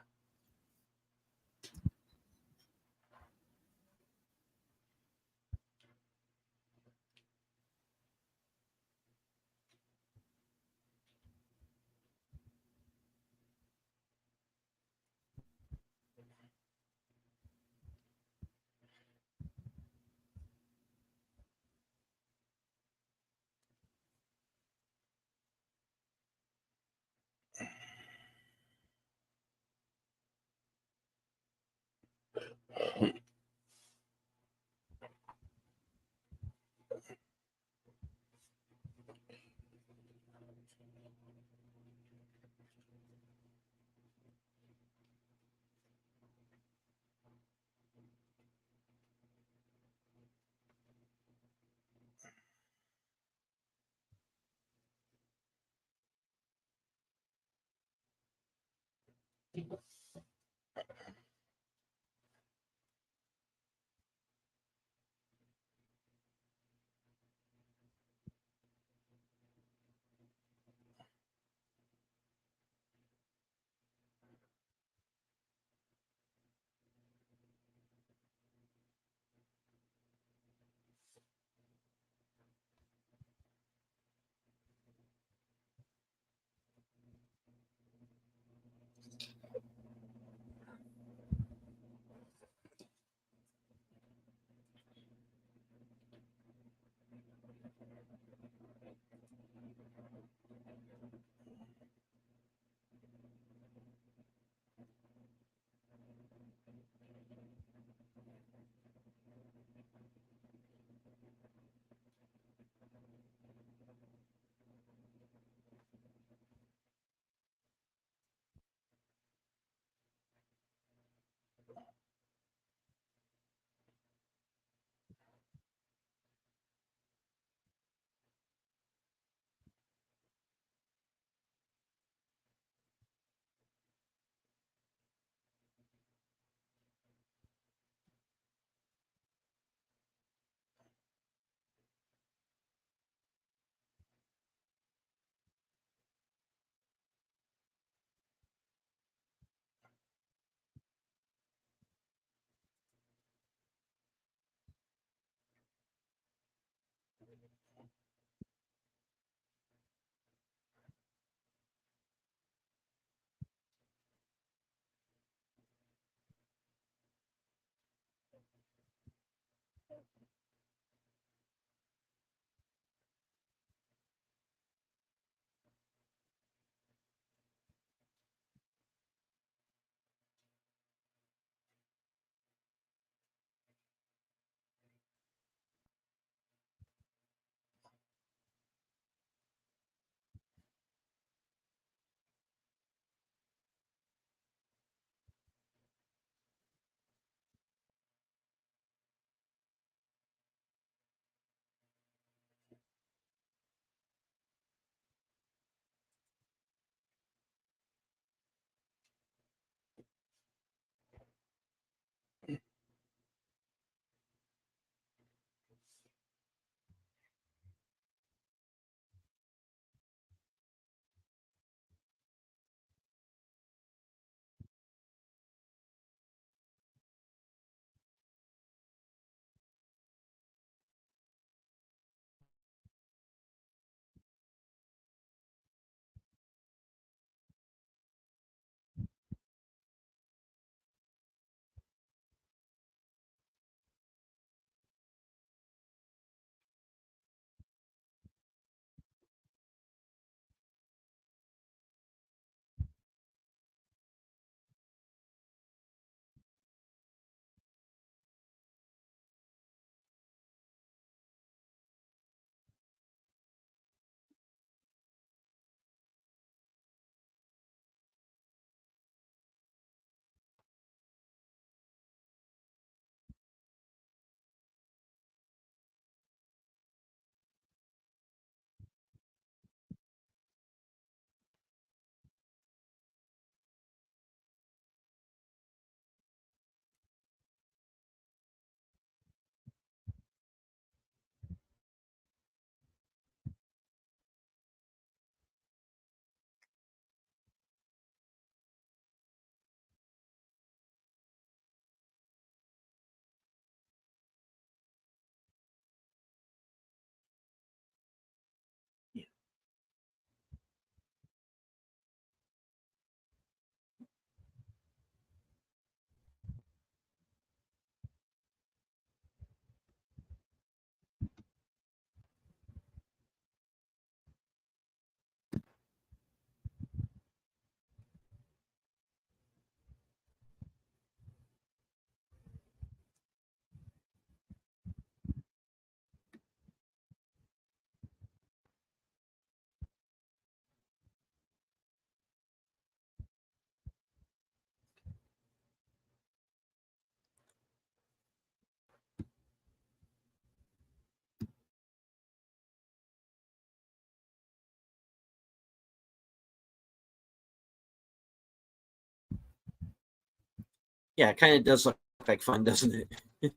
Yeah, it kind of does look like fun, doesn't it?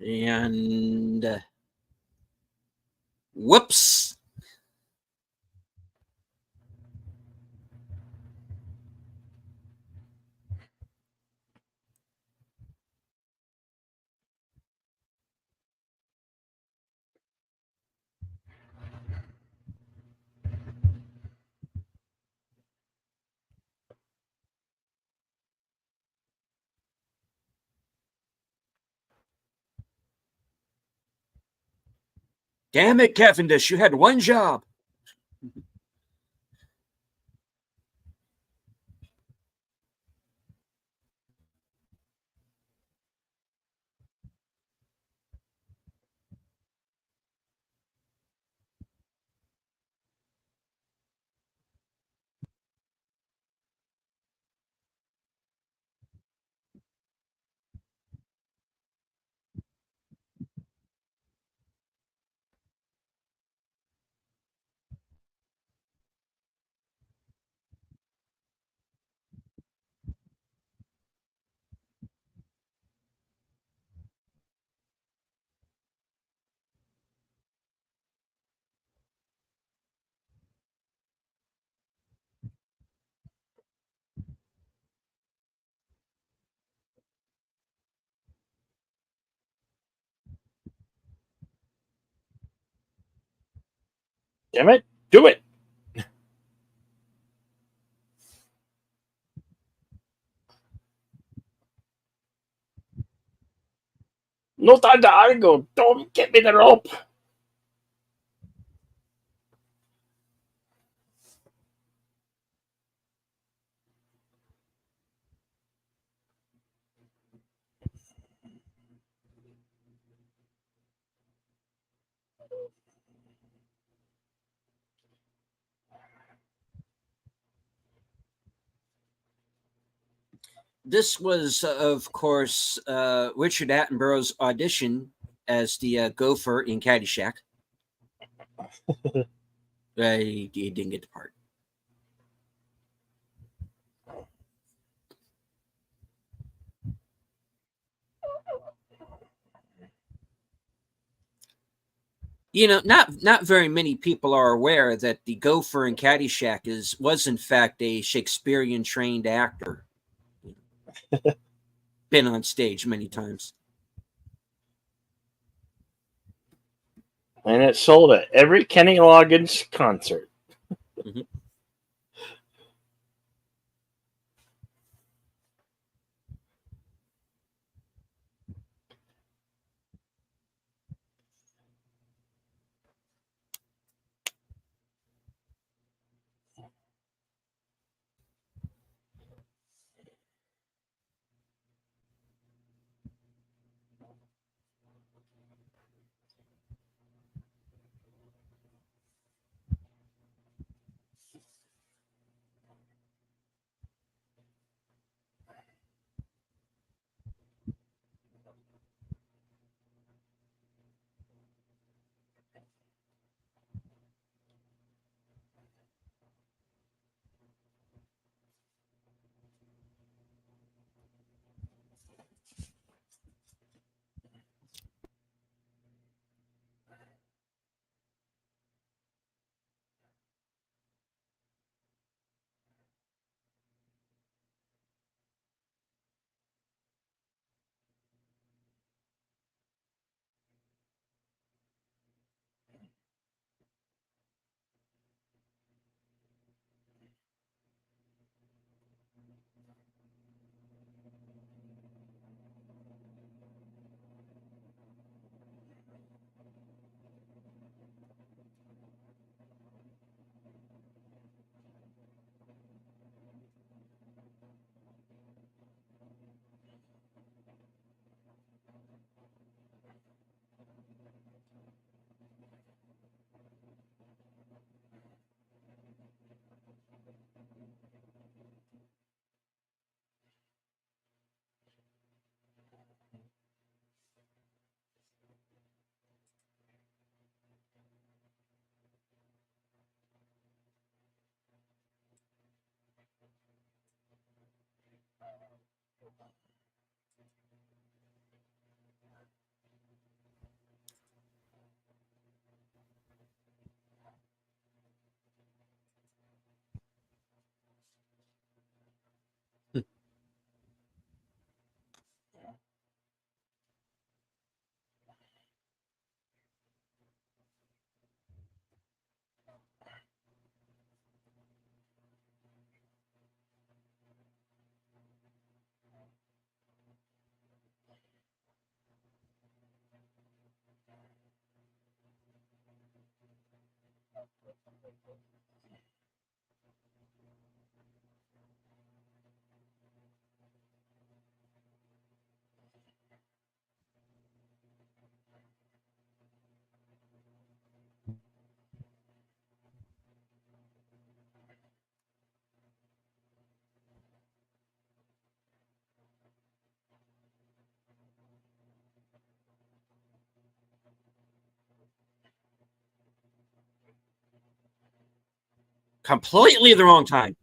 And whoops. Damn it, Cavendish, you had one job. Damn it, do it! No time to argue. Don't get me the rope. This was, of course, Richard Attenborough's audition as the gopher in Caddyshack. He didn't get the part. Not very many people are aware that the gopher in Caddyshack was in fact a Shakespearean trained actor. Been on stage many times. And it sold at every Kenny Loggins concert. Mm-hmm. Completely the wrong time.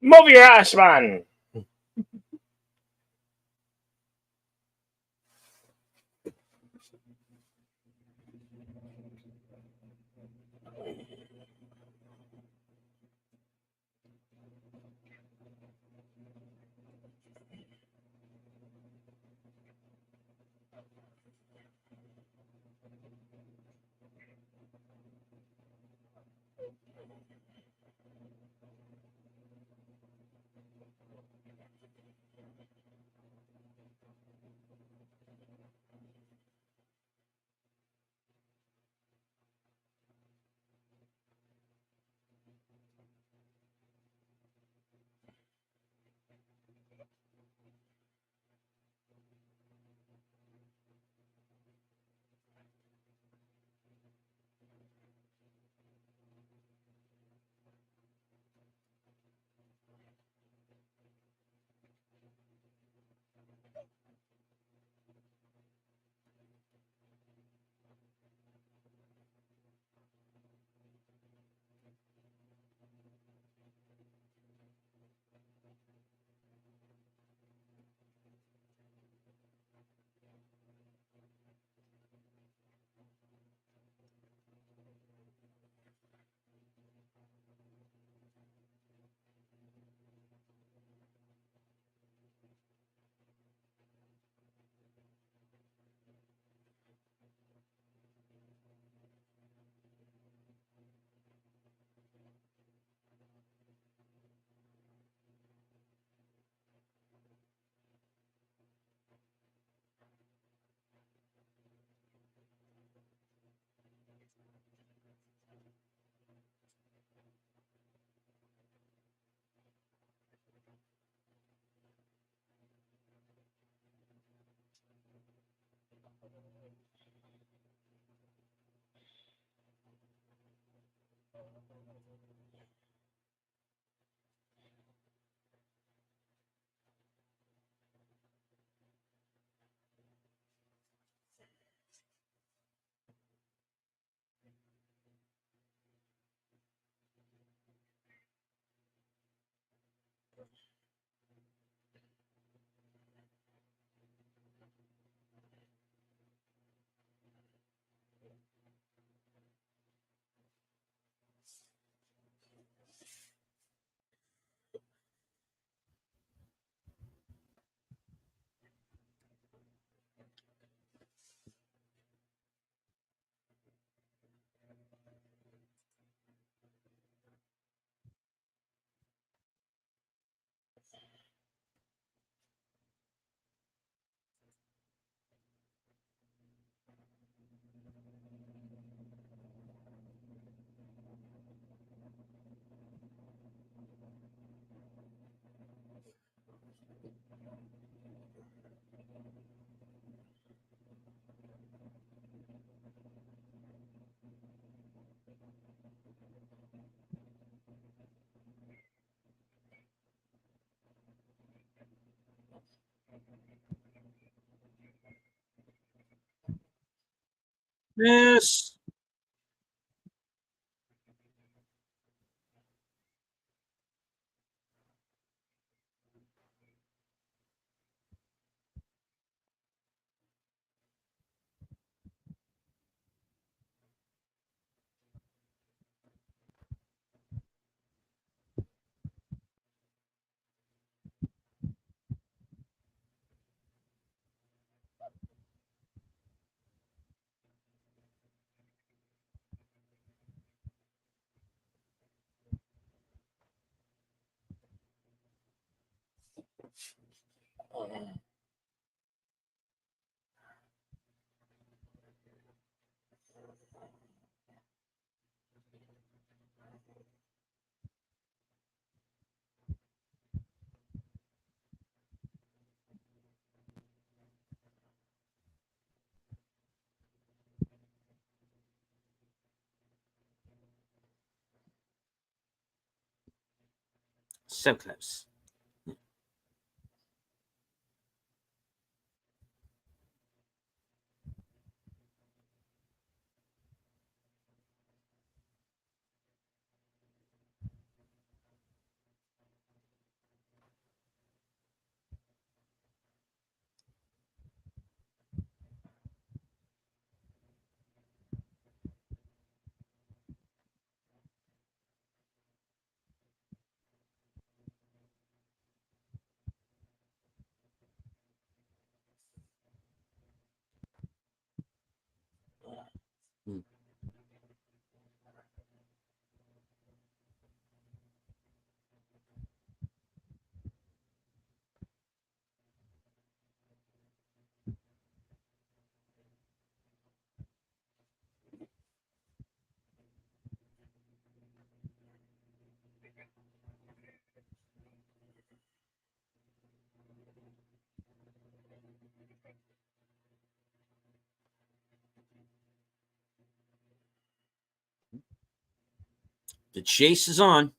Move your ass, man. Yes. So close. Mm. The chase is on.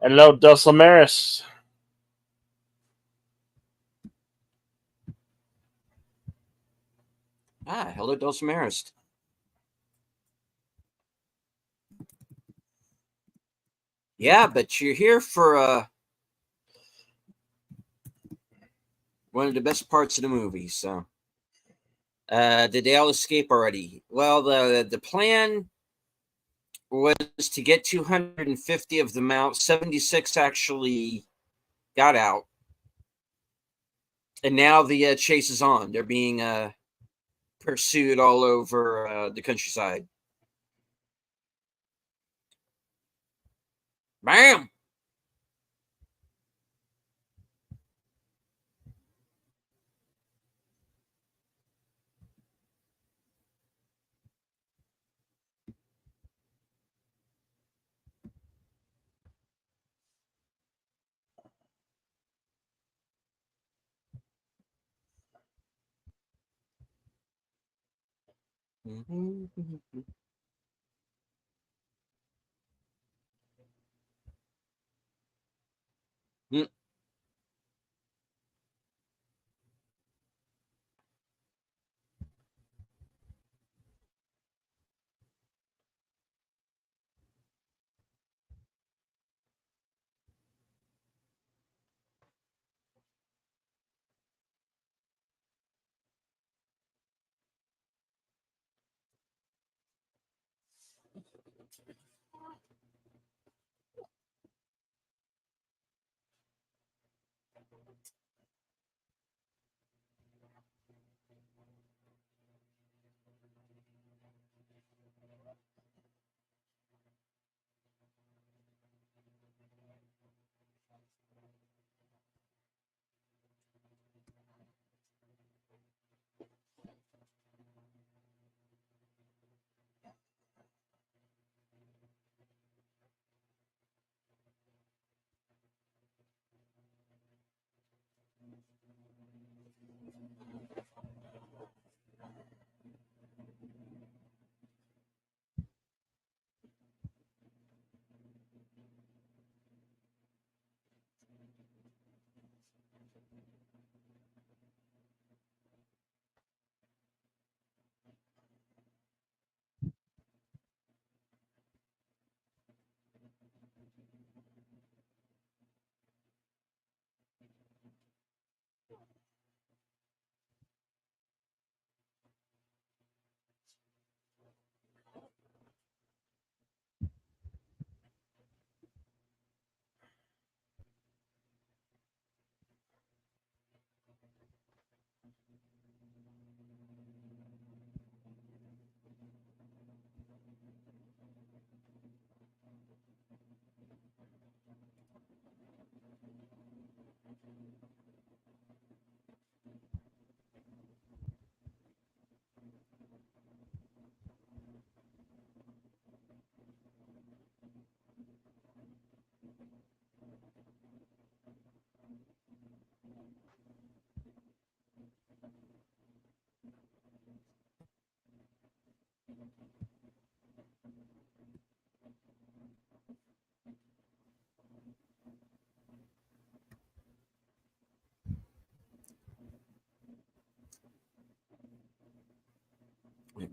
Hello, Dulcimeris. Hello, Dulcimerist. Yeah, but you're here for one of the best parts of the movie. So, did they all escape already? Well, the plan was to get 250 of them out. 76 actually got out, and now the chase is on. They're being pursued all over the countryside. Bam!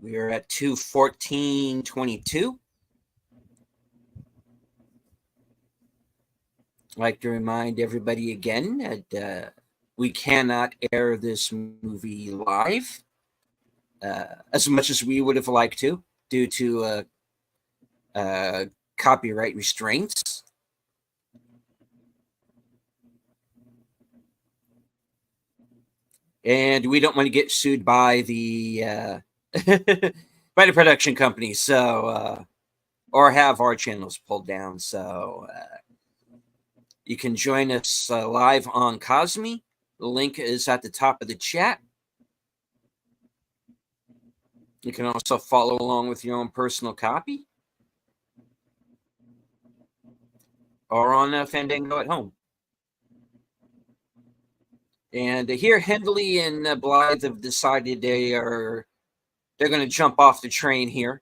We are at 2:14:22. I'd like to remind everybody again that we cannot air this movie live as much as we would have liked to due to copyright restraints. And we don't want to get sued by the by the production company, so or have our channels pulled down. So you can join us live on Cosme. The link is at the top of the chat. You can also follow along with your own personal copy or on Fandango at home. And here, Hendley and Blythe have decided they're going to jump off the train here.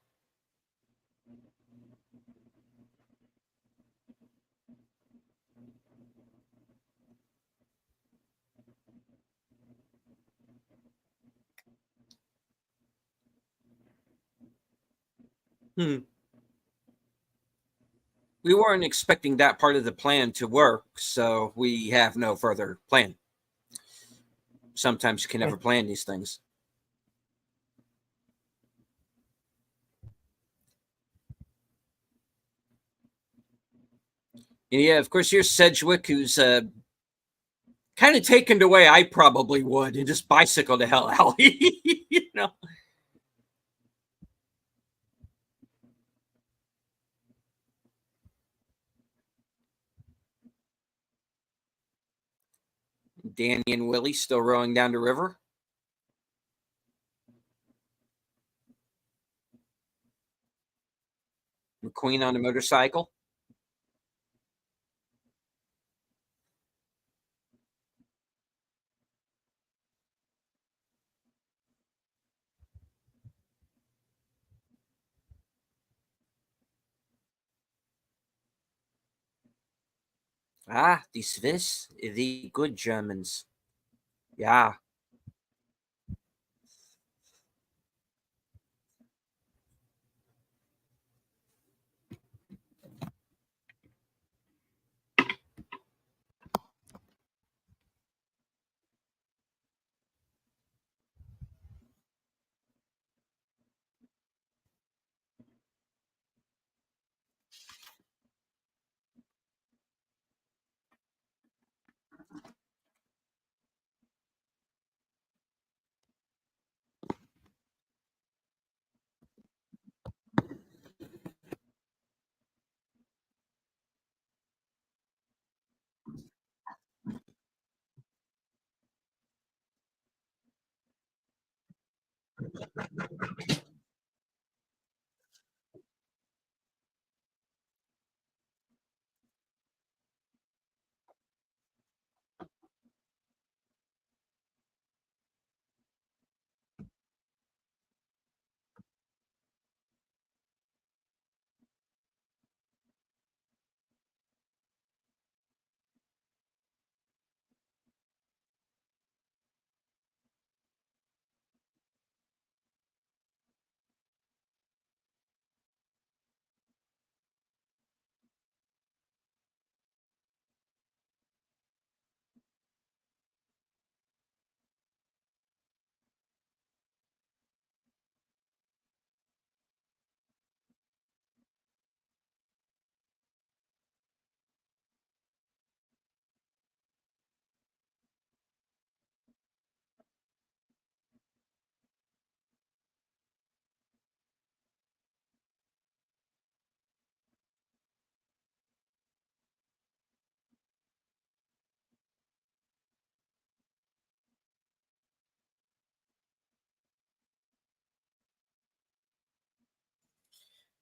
We weren't expecting that part of the plan to work, so we have no further plan. Sometimes you can never plan these things. And yeah, of course, here's Sedgwick, who's kind of taken the way I probably would and just bicycle the hell out. You know? Danny and Willie still rowing down the river. McQueen on a motorcycle. Ah, die Swiss, the good Germans. Yeah.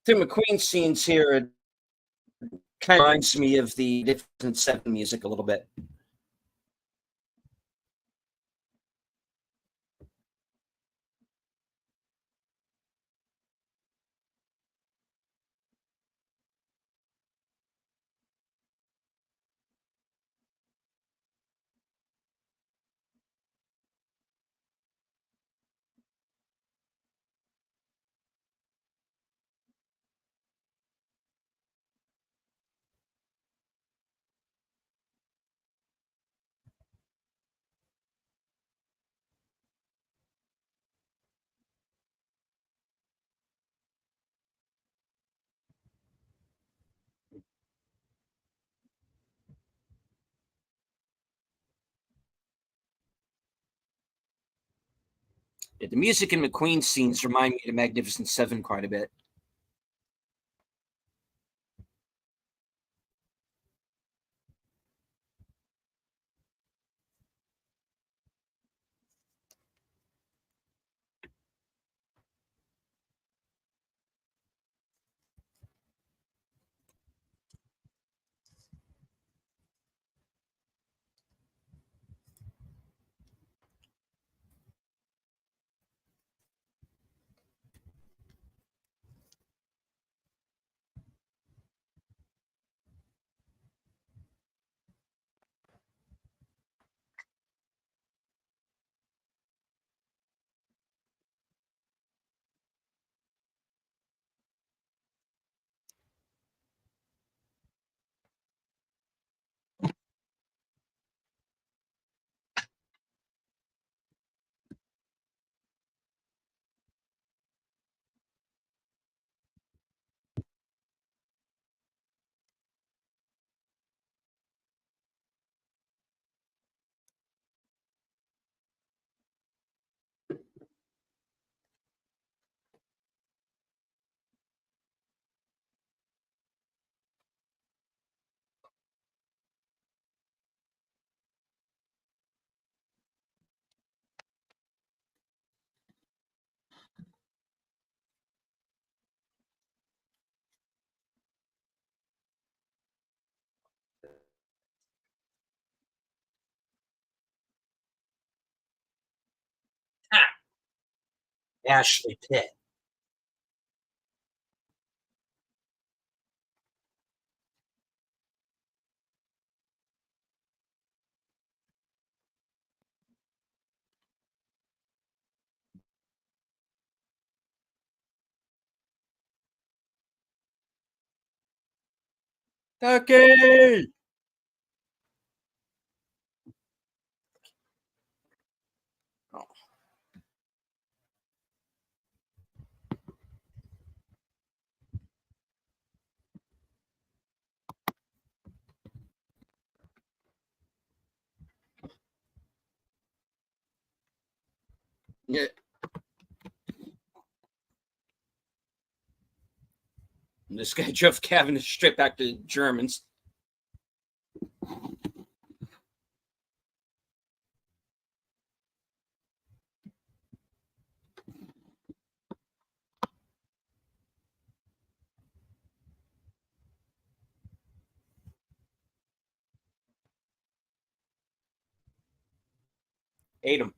The McQueen scenes here, it kind of reminds me of the Magnificent Seven music a little bit. Yeah, the music in McQueen scenes remind me of the Magnificent Seven quite a bit. Ashley Pitt. Tucky! Oh, yeah. This guy drove Cavendish straight back to Germans. Ate him.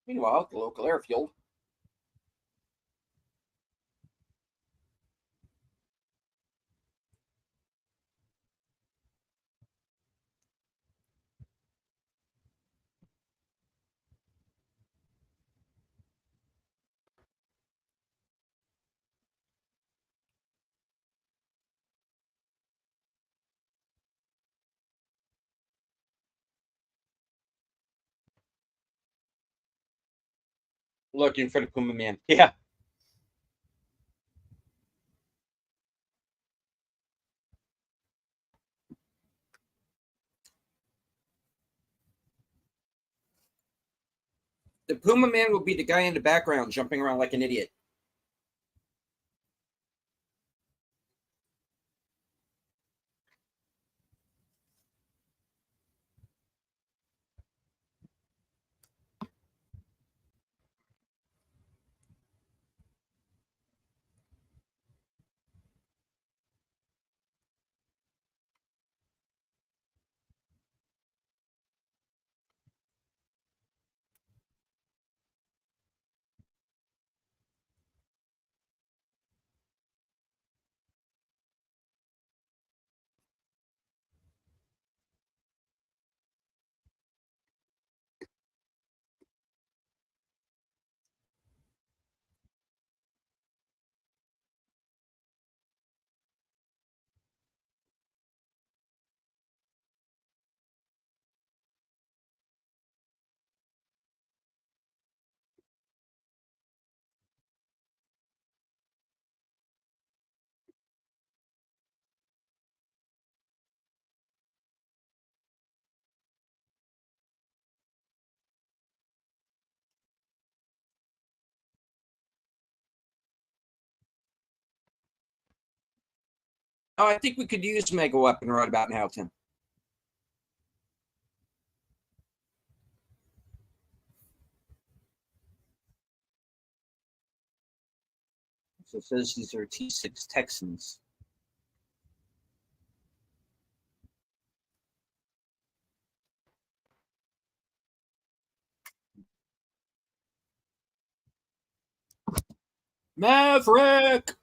Meanwhile, at the local airfield, looking for the Puma Man. Yeah. The Puma Man will be the guy in the background jumping around like an idiot. Oh, I think we could use Mega Weapon right about now, Tim. So it says these are T6 Texans. Maverick!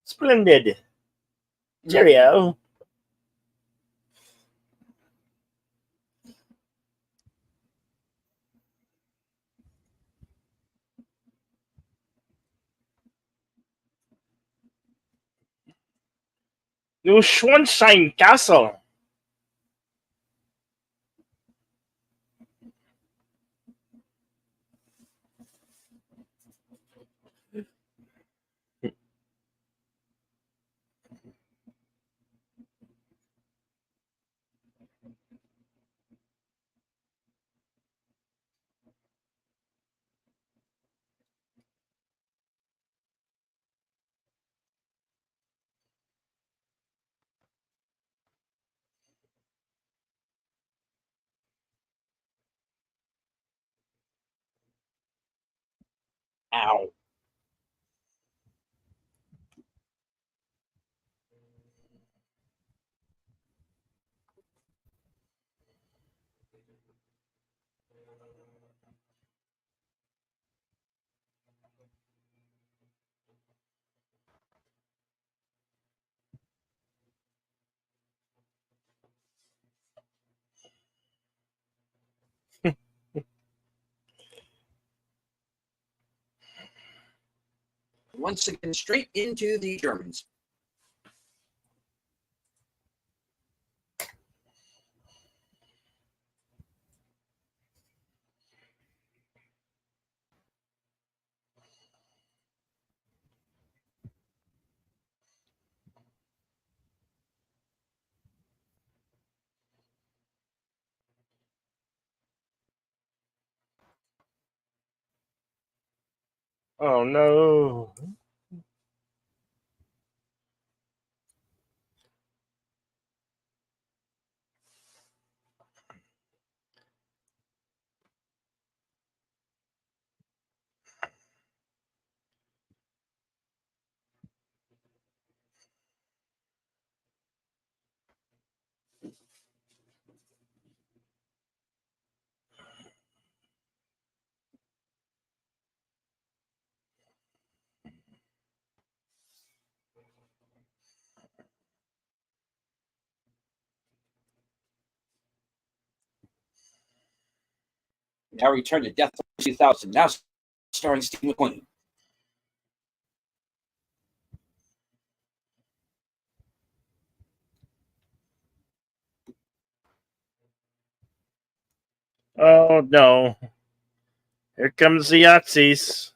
Splendid. Cheerio. New Schwanstein Castle. Ow. Once again, straight into the Germans. Oh no. Now return to Death 2000. Now starring Steve McQueen. Oh no. Here comes the Yahtzees.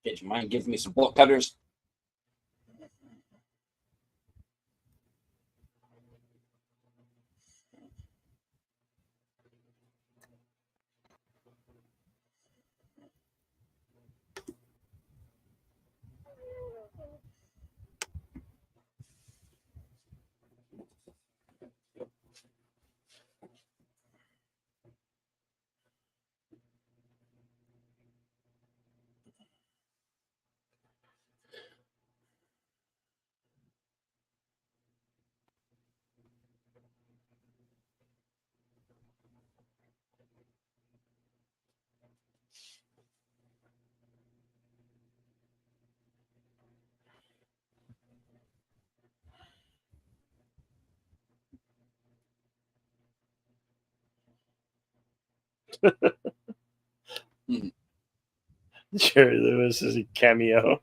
Okay, do you mind giving me some bolt cutters? Jerry Lewis is a cameo.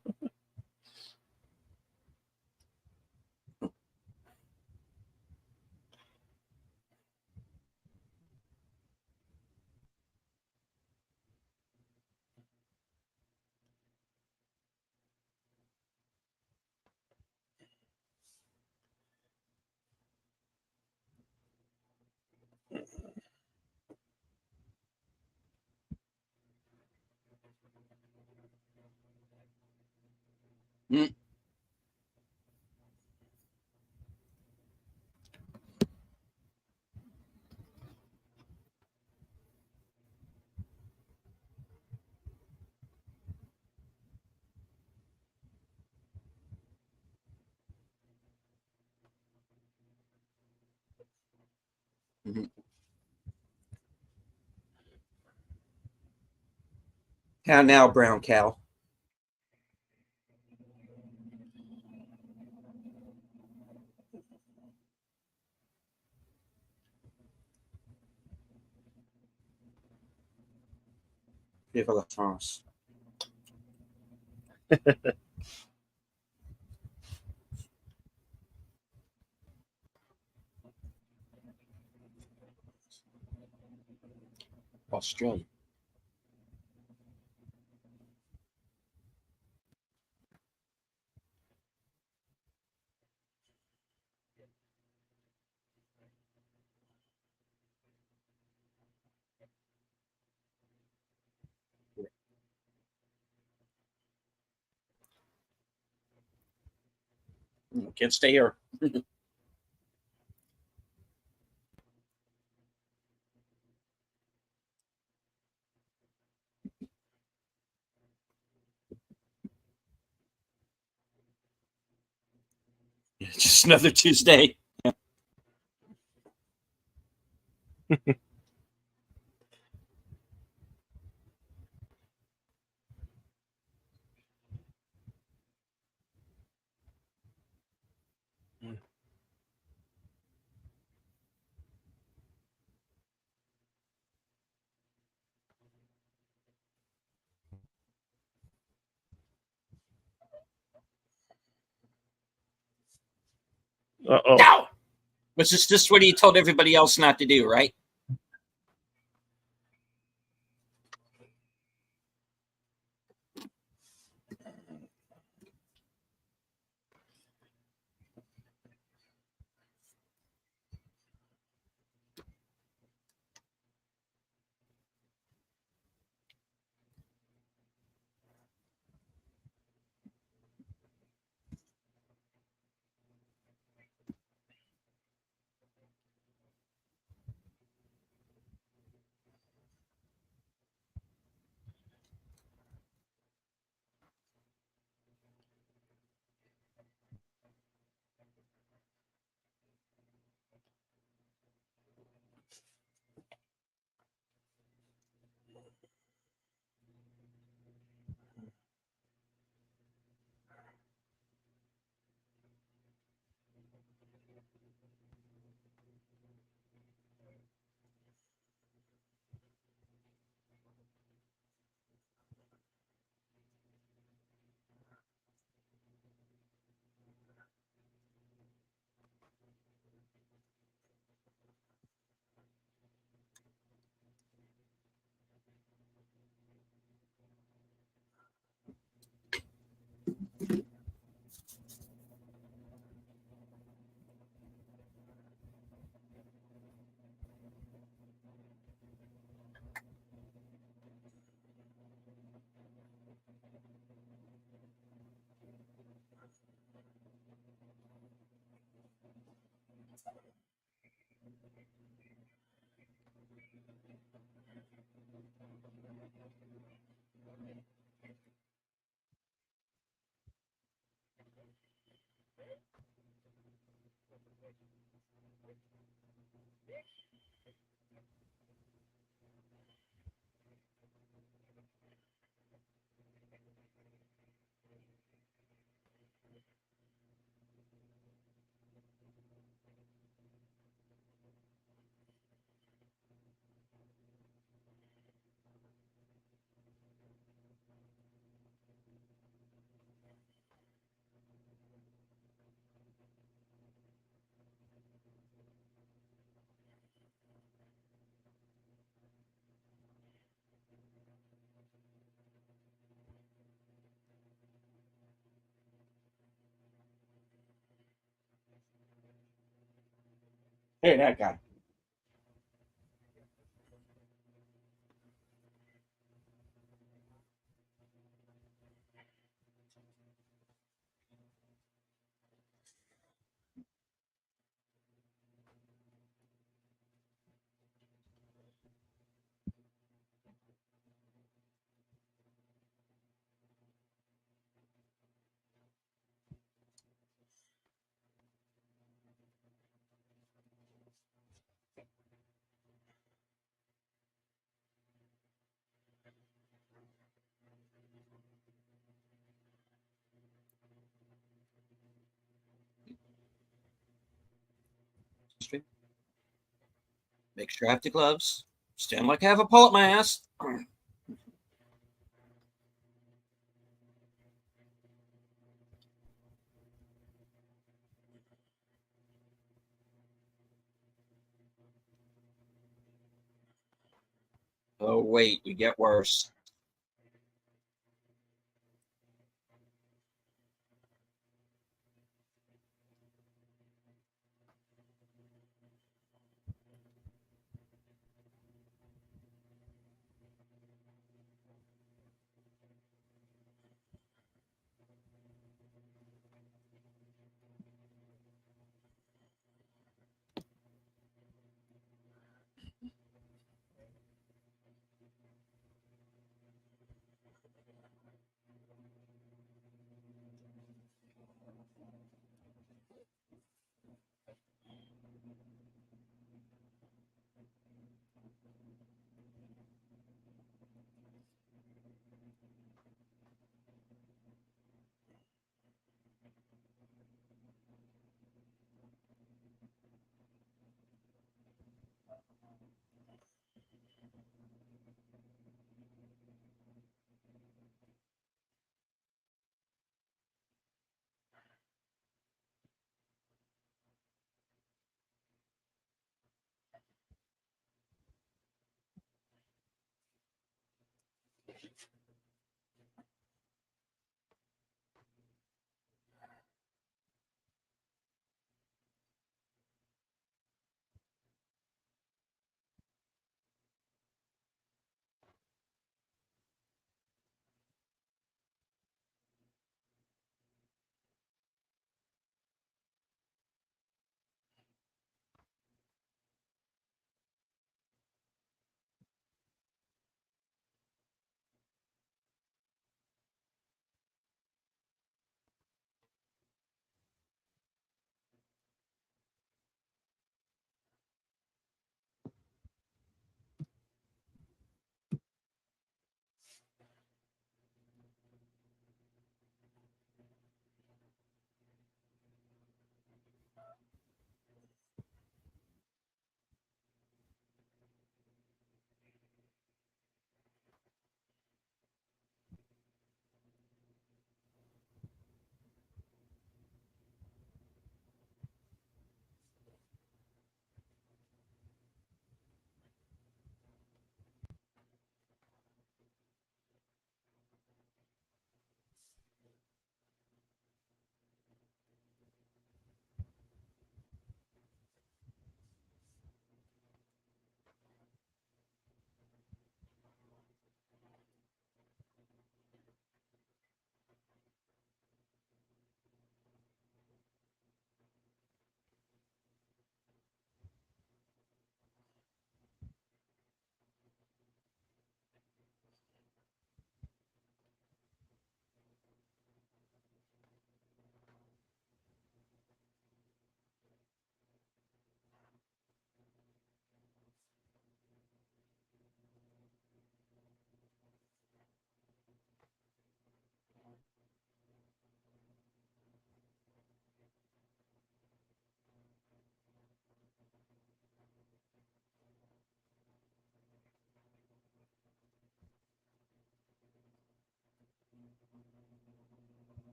Mm. Mhm. How now, brown cow? Vive la France. Australia. Can't stay here. Just another Tuesday. Uh-oh. No! Which is just what he told everybody else not to do, right? Hey, that guy. Make sure I have the gloves. Stand like I have a pole at my ass. Oh, wait, we get worse.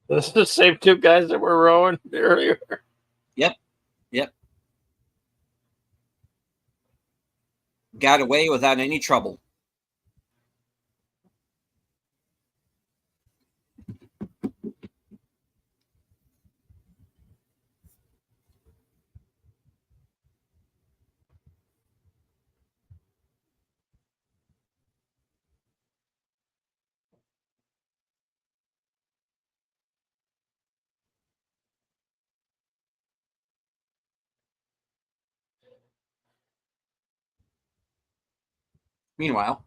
This is the same two guys that were rowing earlier. Yep. Yep. Got away without any trouble. Meanwhile,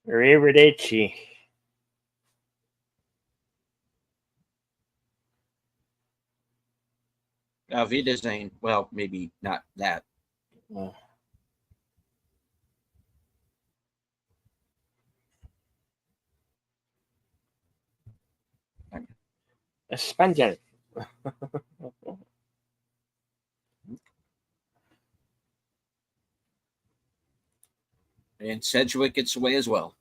Arrivederci. Wiedersehen. Well, maybe not that. Oh. Español. And Sedgwick gets away as well.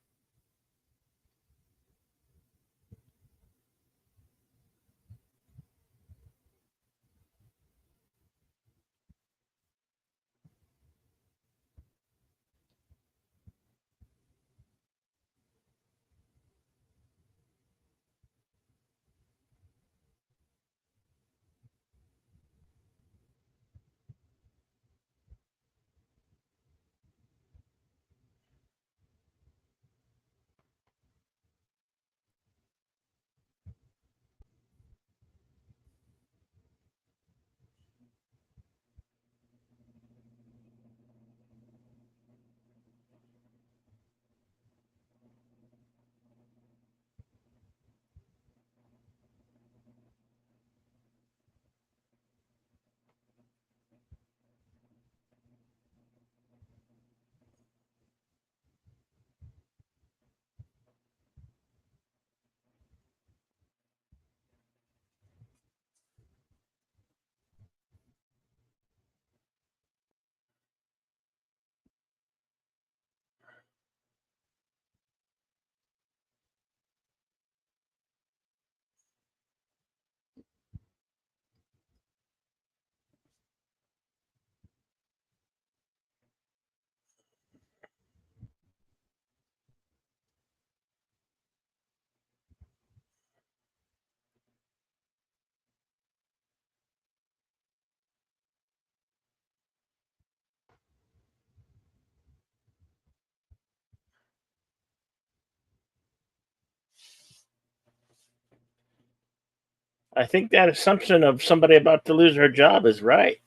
I think that assumption of somebody about to lose her job is right.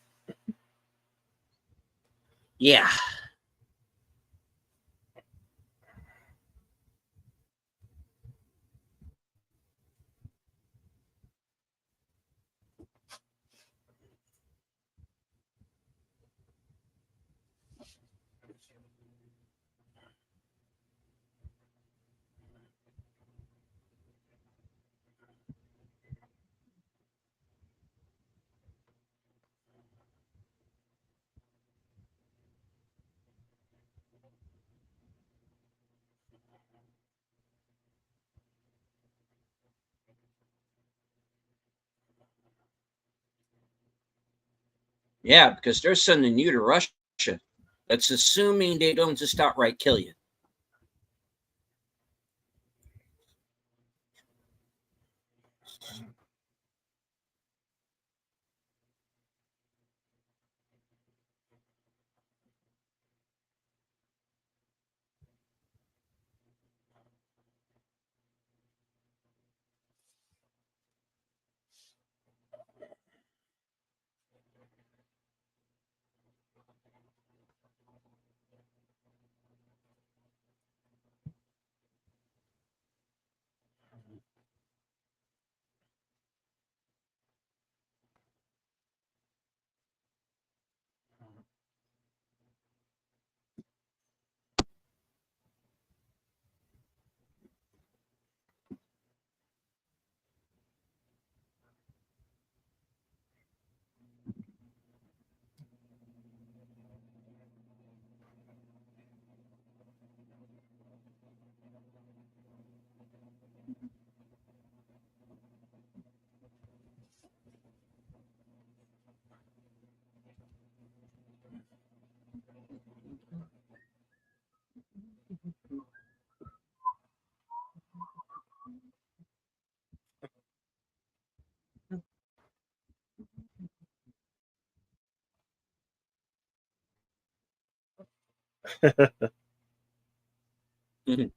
Yeah. Yeah, because they're sending you to Russia. That's assuming they don't just outright kill you. Mhm.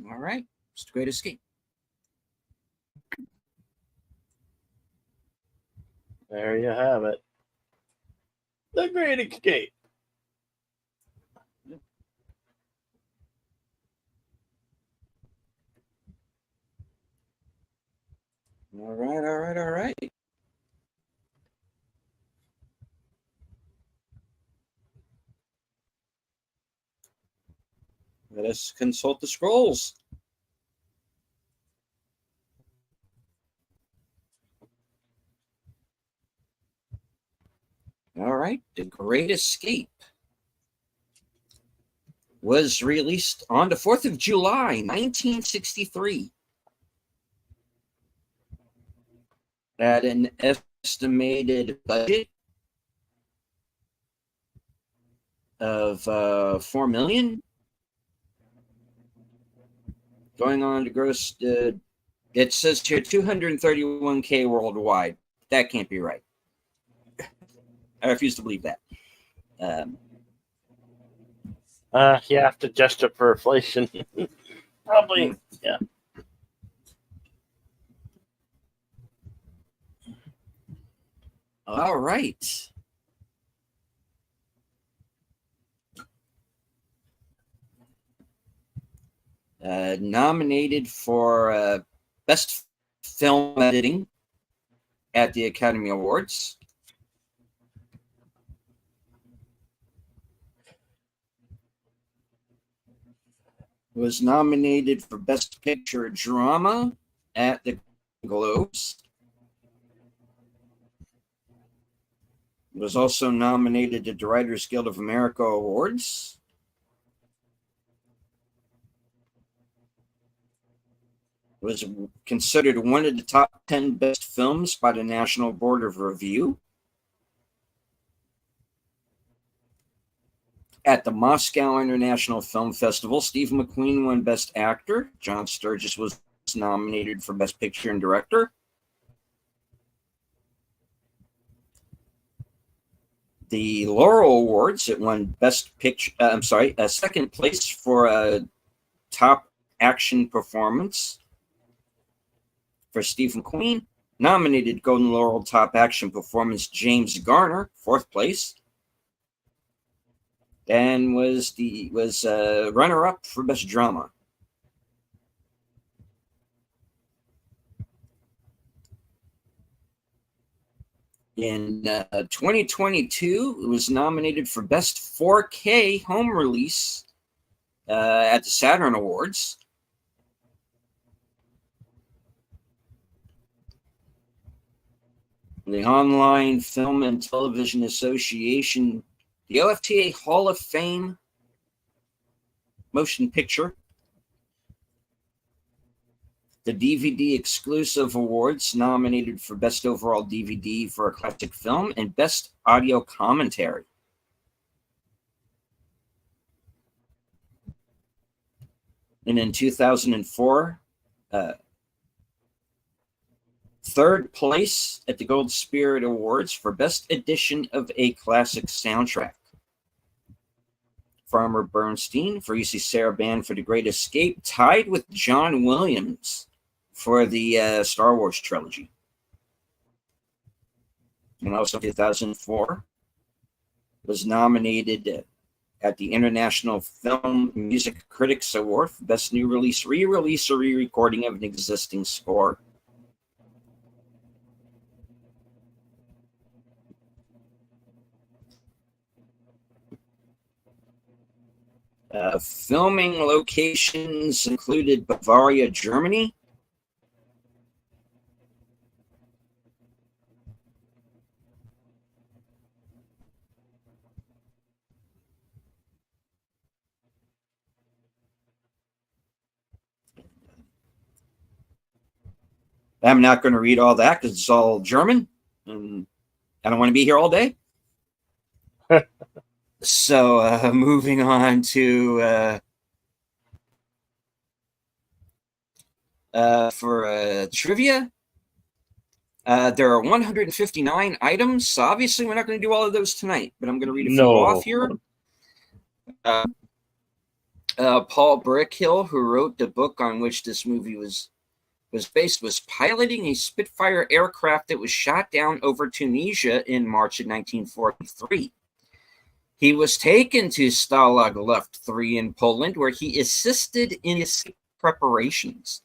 All right. It's the Great Escape. There you have it. The Great Escape. All right, all right, all right. Let us consult the scrolls. All right. The Great Escape was released on the 4th of July, 1963, at an estimated budget of $4 million, going on to gross. It says here 231K worldwide. That can't be right. I refuse to believe that. You have to adjust it for inflation. Probably, yeah. All right. Nominated for Best Film Editing at the Academy Awards. Was nominated for Best Picture Drama at the Globes. Was also nominated at the Writers Guild of America Awards. Was considered one of the top 10 best films by the National Board of Review. At the Moscow International Film Festival, Steve McQueen won Best Actor. John Sturges was nominated for Best Picture and Director. The Laurel Awards, it won Best Picture. Second place for a top action performance for Steve McQueen. Nominated Golden Laurel Top Action Performance James Garner, fourth place, and was runner-up for Best Drama. In 2022, it was nominated for Best 4K Home Release at the Saturn Awards. The Online Film and Television Association, the OFTA Hall of Fame Motion Picture, the DVD Exclusive Awards, nominated for Best Overall DVD for a Classic Film and Best Audio Commentary. And in 2004, third place at the Gold Spirit Awards for Best Edition of a Classic Soundtrack. Farmer Bernstein for UC Sarabande for The Great Escape, tied with John Williams for the Star Wars trilogy. And also 2004 was nominated at the International Film Music Critics Award for Best New Release, Re-Release, or Re-Recording of an Existing Score. Filming locations included Bavaria, Germany, I'm not going to read all that because it's all German, and I don't want to be here all day. So moving on to for trivia. There are 159 items. Obviously, we're not going to do all of those tonight, but I'm going to read a few off here. Paul Brickhill, who wrote the book on which this movie was based, was piloting a Spitfire aircraft that was shot down over Tunisia in March of 1943. He was taken to Stalag Luft 3 in Poland, where he assisted in escape preparations.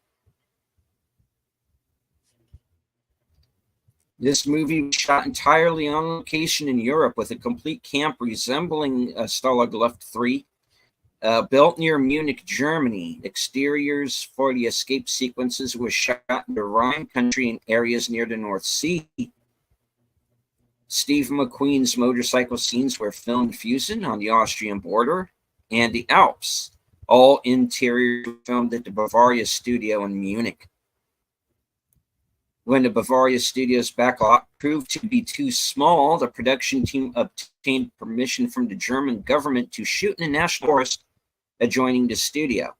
This movie was shot entirely on location in Europe with a complete camp resembling Stalag Luft 3, built near Munich, Germany. Exteriors for the escape sequences were shot in the Rhine country and areas near the North Sea. Steve McQueen's motorcycle scenes were filmed Fusen on the Austrian border and the Alps. All interiors were filmed at the Bavaria studio in Munich. When the Bavaria studio's backlot proved to be too small, the production team obtained permission from the German government to shoot in the National Forest adjoining the studio.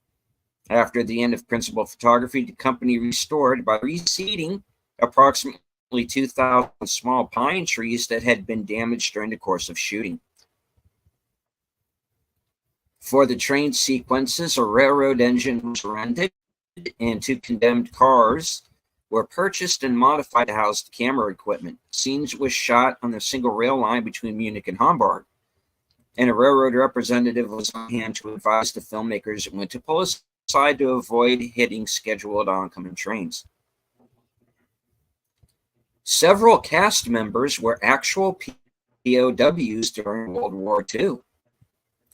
After the end of principal photography, the company restored by reseeding approximately 2,000 small pine trees that had been damaged during the course of shooting. For the train sequences, a railroad engine was rented and 2 condemned cars were purchased and modified to house the camera equipment. Scenes was shot on the single rail line between Munich and Hamburg, and a railroad representative was on hand to advise the filmmakers when to pull aside to avoid hitting scheduled oncoming trains. Several cast members were actual POWs during World War II.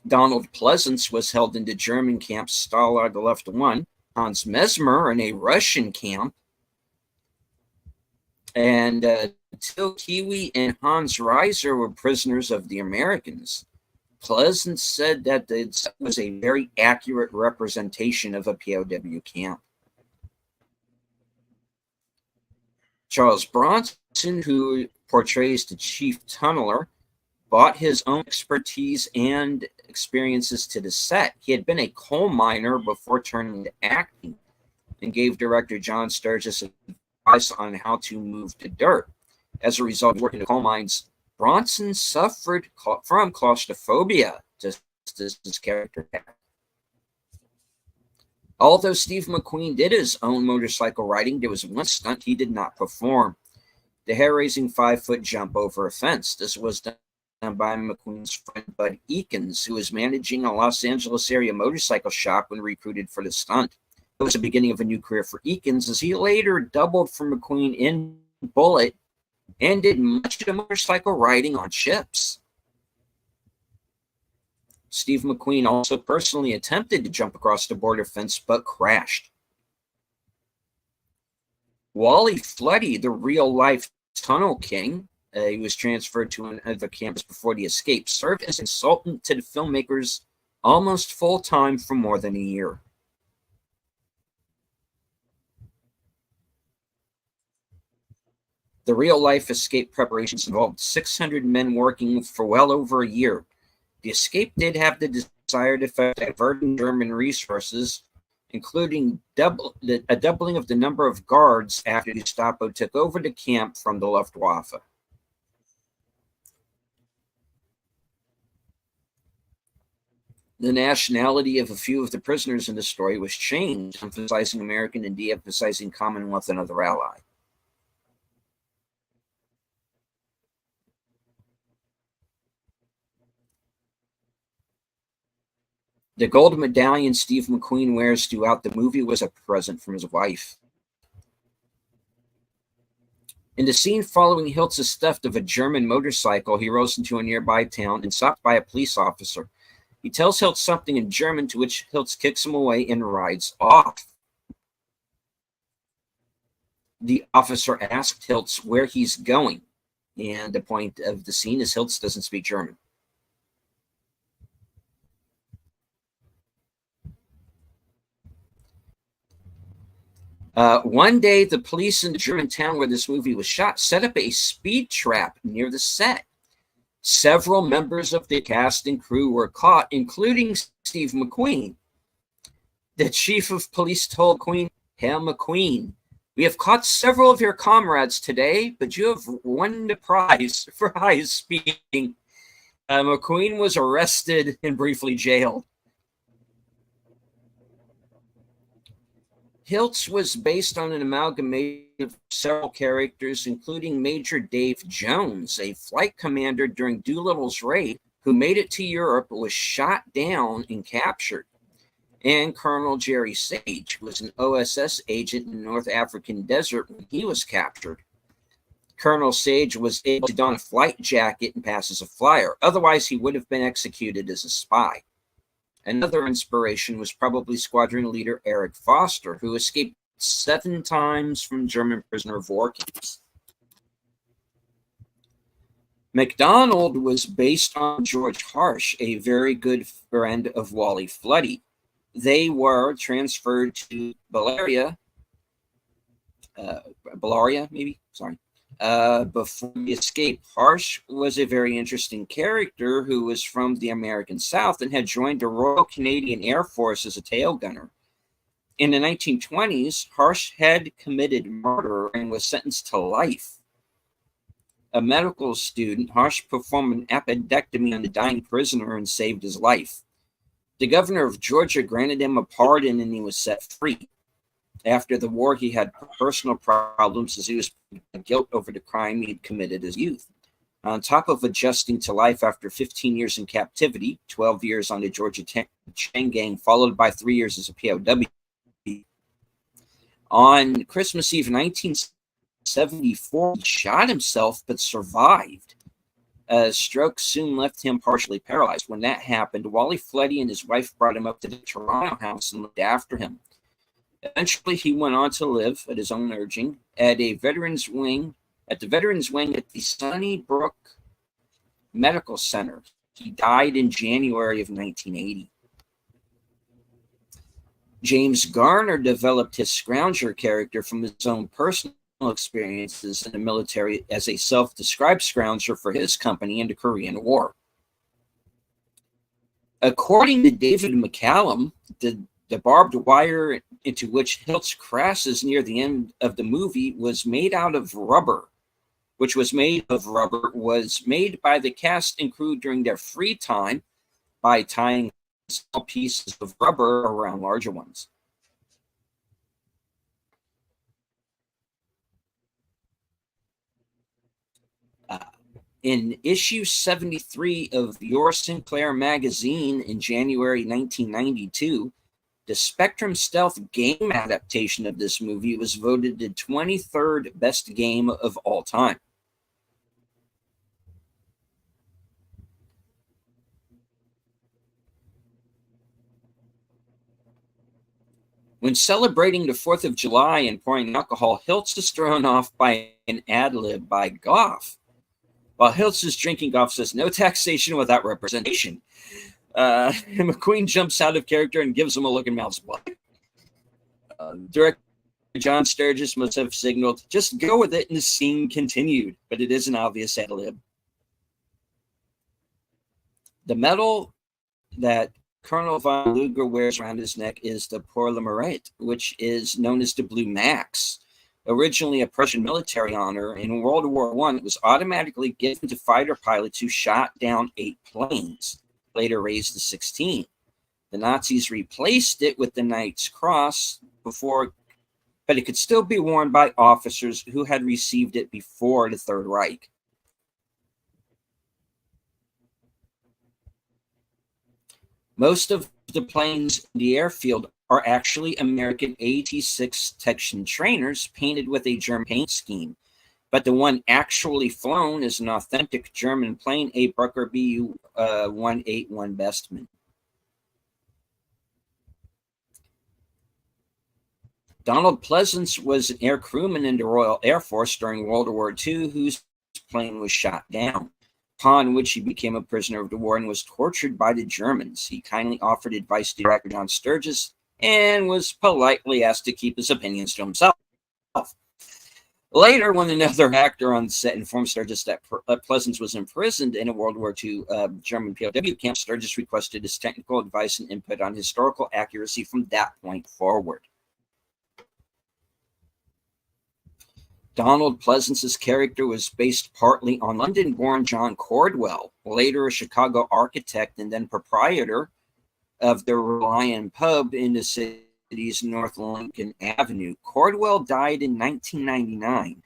Donald Pleasance was held in the German camp Stalag Luft 1, Hans Mesmer in a Russian camp, and Till Kiwi and Hans Reiser were prisoners of the Americans. Pleasance said that it was a very accurate representation of a POW camp. Charles Bronson, who portrays the chief tunneler, brought his own expertise and experiences to the set. He had been a coal miner before turning to acting and gave director John Sturges advice on how to move the dirt. As a result of working in coal mines, Bronson suffered from claustrophobia, just as his character had. Although Steve McQueen did his own motorcycle riding, there was one stunt he did not perform: the hair-raising 5-foot jump over a fence. This was done by McQueen's friend Bud Eakins, who was managing a Los Angeles area motorcycle shop when recruited for the stunt. It was the beginning of a new career for Eakins, as he later doubled for McQueen in Bullitt and did much of the motorcycle riding on ships. Steve McQueen also personally attempted to jump across the border fence, but crashed. Wally Floody, the real-life Tunnel King, he was transferred to another campus before the escape, served as consultant to the filmmakers almost full-time for more than a year. The real-life escape preparations involved 600 men working for well over a year. The escape did have the desired effect of diverting German resources including a doubling of the number of guards after Gestapo took over the camp from the Luftwaffe. The nationality of a few of the prisoners in the story was changed, emphasizing American and de-emphasizing Commonwealth and other ally. The gold medallion Steve McQueen wears throughout the movie was a present from his wife. In the scene following Hiltz's theft of a German motorcycle, he rolls into a nearby town and stopped by a police officer. He tells Hiltz something in German, to which Hiltz kicks him away and rides off. The officer asked Hiltz where he's going, and the point of the scene is Hiltz doesn't speak German. One day, the police in the German town where this movie was shot set up a speed trap near the set. Several members of the cast and crew were caught, including Steve McQueen. The chief of police told McQueen, "Herr McQueen, we have caught several of your comrades today, but you have won the prize for high speeding." McQueen was arrested and briefly jailed. Hiltz was based on an amalgamation of several characters, including Major Dave Jones, a flight commander during Doolittle's raid, who made it to Europe, was shot down and captured, and Colonel Jerry Sage, who was an OSS agent in the North African desert when he was captured. Colonel Sage was able to don a flight jacket and pass as a flyer. Otherwise, he would have been executed as a spy. Another inspiration was probably squadron leader Eric Foster, who escaped 7 times from German prisoner of war camps. MacDonald was based on George Harsh, a very good friend of Wally Floody. They were transferred to Bellaria, before the escape. Harsh was a very interesting character who was from the American South and had joined the Royal Canadian Air Force as a tail gunner. In the 1920s, Harsh had committed murder and was sentenced to life. A medical student, Harsh performed an appendectomy on the dying prisoner and saved his life. The governor of Georgia granted him a pardon and he was set free. After the war, he had personal problems as he was guilt over the crime he had committed as youth. On top of adjusting to life after 15 years in captivity, 12 years on the Georgia chain gang, followed by 3 years as a POW. On Christmas Eve 1974, he shot himself but survived. A stroke soon left him partially paralyzed. When that happened, Wally Floody and his wife brought him up to the Toronto house and looked after him. Eventually, he went on to live, at his own urging, at the Veterans Wing at the Sunnybrook Medical Center. He died in January of 1980. James Garner developed his Scrounger character from his own personal experiences in the military as a self-described Scrounger for his company in the Korean War. According to David McCallum, the barbed wire into which Hiltz crashes near the end of the movie was made out of rubber, was made by the cast and crew during their free time by tying small pieces of rubber around larger ones. In issue 73 of Your Sinclair magazine in January 1992, the Spectrum Stealth game adaptation of this movie was voted the 23rd best game of all time. When celebrating the 4th of July and pouring alcohol, Hiltz is thrown off by an ad-lib by Goff. While Hiltz is drinking, Goff says, "No taxation without representation." McQueen jumps out of character and gives him a look and mouths blood. Director John Sturgis must have signaled, "Just go with it," and the scene continued, but it is an obvious ad-lib. The medal that Colonel von Luger wears around his neck is the Pour le Mérite, which is known as the Blue Max. Originally a Prussian military honor, in World War I, it was automatically given to fighter pilots who shot down 8 planes, later raised to 16. The Nazis replaced it with the Knight's Cross but it could still be worn by officers who had received it before the Third Reich. Most of the planes in the airfield are actually American AT-6 Texan trainers painted with a German paint scheme, but the one actually flown is an authentic German plane, a Brucker Bu-181 Bestmann. Donald Pleasance was an air crewman in the Royal Air Force during World War II, whose plane was shot down, upon which he became a prisoner of the war and was tortured by the Germans. He kindly offered advice to director John Sturgis and was politely asked to keep his opinions to himself. Later, when another actor on set informed Sturgis that Pleasance was imprisoned in a World War II German POW camp, Sturgis requested his technical advice and input on historical accuracy from that point forward. Donald Pleasance's character was based partly on London-born John Cordwell, later a Chicago architect and then proprietor of the Lion Pub in the city's North Lincoln Avenue. Cordwell died in 1999.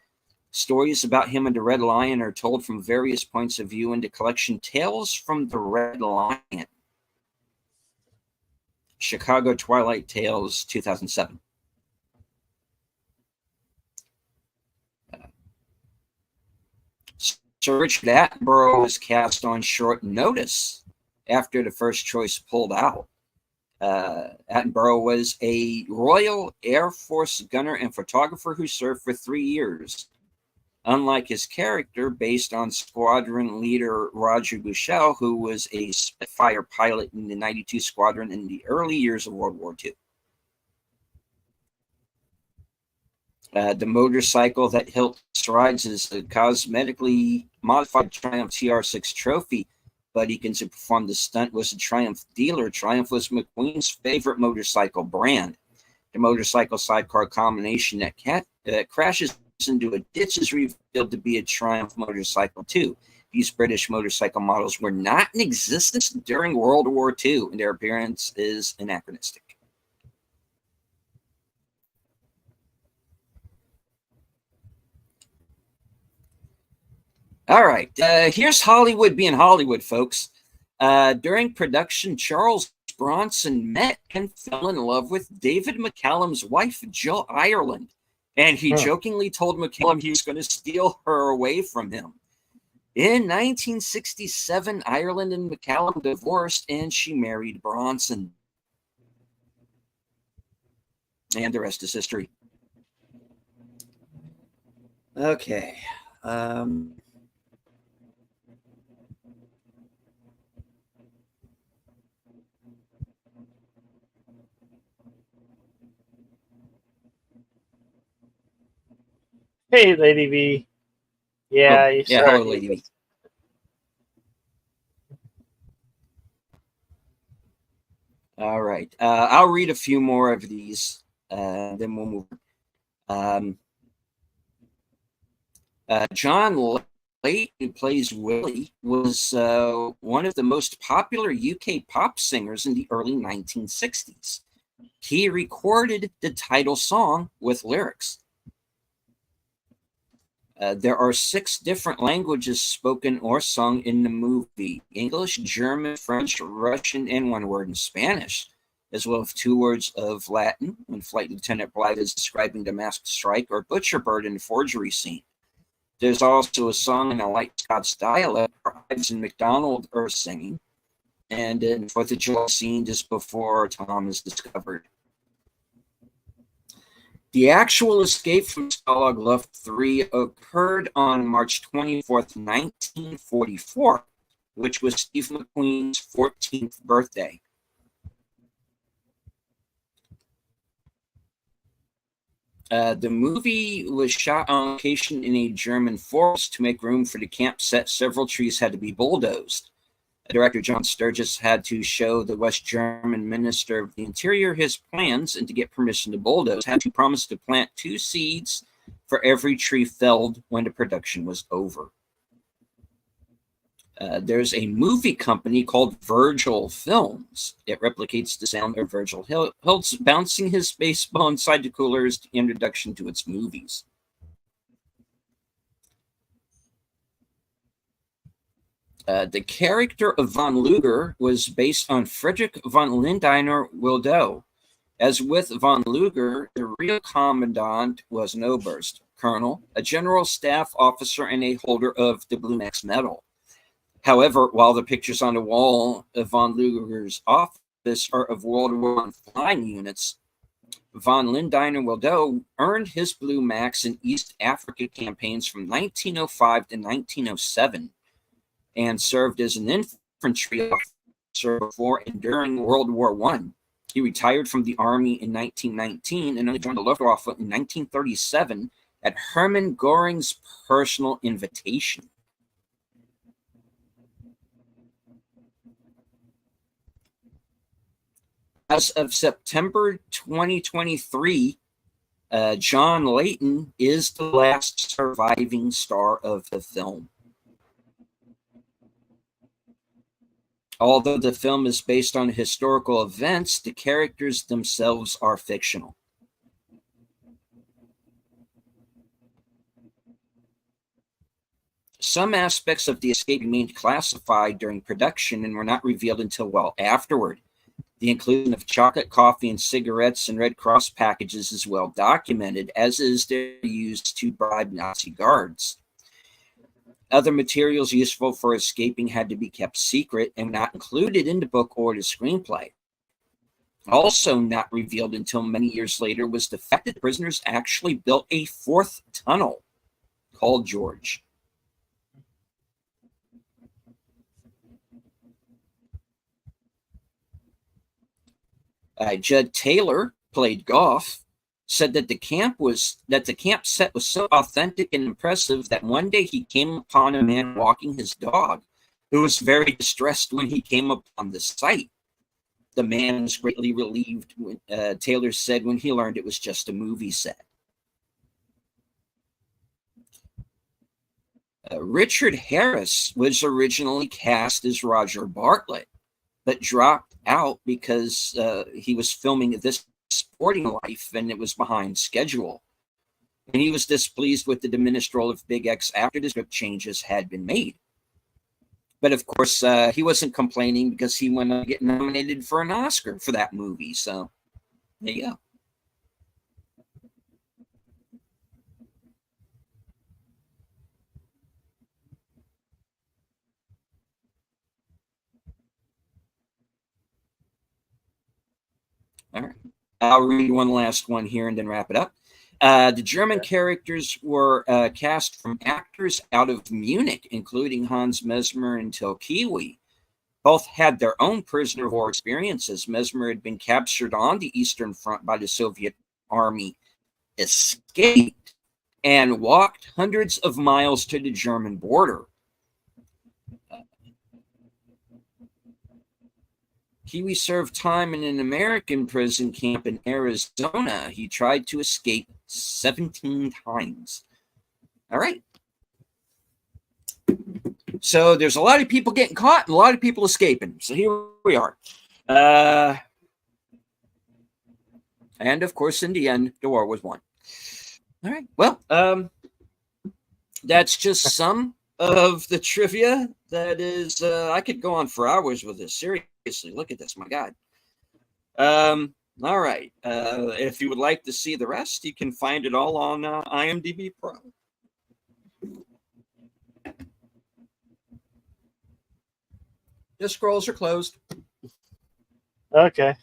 Stories about him and the Red Lion are told from various points of view in the collection Tales from the Red Lion, Chicago Twilight Tales, 2007. Sir Richard Attenborough was cast on short notice after the first choice pulled out. Attenborough was a Royal Air Force gunner and photographer who served for 3 years. Unlike his character, based on squadron leader Roger Bushell, who was a Spitfire pilot in the 92 Squadron in the early years of World War II. The motorcycle that Hiltz rides is a cosmetically modified Triumph TR6 trophy, but he can perform the stunt was a Triumph dealer. Triumph was McQueen's favorite motorcycle brand. The motorcycle sidecar combination that crashes into a ditch is revealed to be a Triumph motorcycle too. These British motorcycle models were not in existence during World War II, and their appearance is anachronistic. All right, here's Hollywood being Hollywood, folks. During production, Charles Bronson met and fell in love with David McCallum's wife, Jill Ireland, and he jokingly told McCallum he was going to steal her away from him. In 1967, Ireland and McCallum divorced, and she married Bronson. And the rest is history. Okay. Hey, Lady V. Yeah, hello, Lady V. All right. I'll read a few more of these, then we'll move on. John Late, who plays Willie, was one of the most popular UK pop singers in the early 1960s. He recorded the title song with lyrics. There are 6 different languages spoken or sung in the movie: English, German, French, Russian, and 1 word in Spanish, as well as 2 words of Latin when Flight Lieutenant Blythe is describing the masked strike, or Butcher Bird in the forgery scene. There's also a song in a light Scots dialect where Ives and MacDonald are singing, and in 4th of July scene just before Tom is discovered. The actual escape from Stalag Luft 3 occurred on March 24th, 1944, which was Steve McQueen's 14th birthday. The movie was shot on location in a German forest. To make room for the camp set, several trees had to be bulldozed. Director John Sturges had to show the West German Minister of the Interior his plans, and to get permission to bulldoze, had to promise to plant 2 seeds for every tree felled when the production was over. There's a movie company called Virgil Films. It replicates the sound of Virgil Hiltz bouncing his baseball inside the cooler as the introduction to its movies. The character of von Luger was based on Friedrich von Lindiner Wildow. As with von Luger, the real commandant was an Oberst, colonel, a general staff officer, and a holder of the Blue Max medal. However, while the pictures on the wall of von Luger's office are of World War I flying units, von Lindiner Wildow earned his Blue Max in East Africa campaigns from 1905 to 1907 and served as an infantry officer before and during World War I. He retired from the Army in 1919 and only joined the Luftwaffe in 1937 at Hermann Göring's personal invitation. As of September 2023, John Layton is the last surviving star of the film. Although the film is based on historical events, the characters themselves are fictional. Some aspects of the escape remained classified during production and were not revealed until well afterward. The inclusion of chocolate, coffee, and cigarettes in Red Cross packages is well documented, as is their use to bribe Nazi guards. Other materials useful for escaping had to be kept secret and not included in the book or the screenplay. Also not revealed until many years later was the fact that prisoners actually built a 4th tunnel called George. Judd Taylor played Goff, said that the camp set was so authentic and impressive that one day he came upon a man walking his dog, who was very distressed when he came upon the site. The man was greatly relieved when Taylor said when he learned it was just a movie set. Richard Harris was originally cast as Roger Bartlett, but dropped out because he was filming This Sporting Life and it was behind schedule. And he was displeased with the diminished role of Big X after the script changes had been made. But of course, he wasn't complaining because he went to get nominated for an Oscar for that movie. So there you go. All right. I'll read one last one here and then wrap it up. The German characters were cast from actors out of Munich, including Hans Mesmer and Till Kiwi. Both had their own prisoner of war experiences. Mesmer had been captured on the Eastern Front by the Soviet Army, escaped, and walked hundreds of miles to the German border. Kiwi served time in an American prison camp in Arizona. He tried to escape 17 times. All right. So there's a lot of people getting caught and a lot of people escaping. So here we are. And of course, in the end, the war was won. All right. Well, that's just some of the trivia that is, I could go on for hours with this. Seriously, look at this, my God. All right. If you would like to see the rest, you can find it all on IMDb Pro. The scrolls are closed. Okay.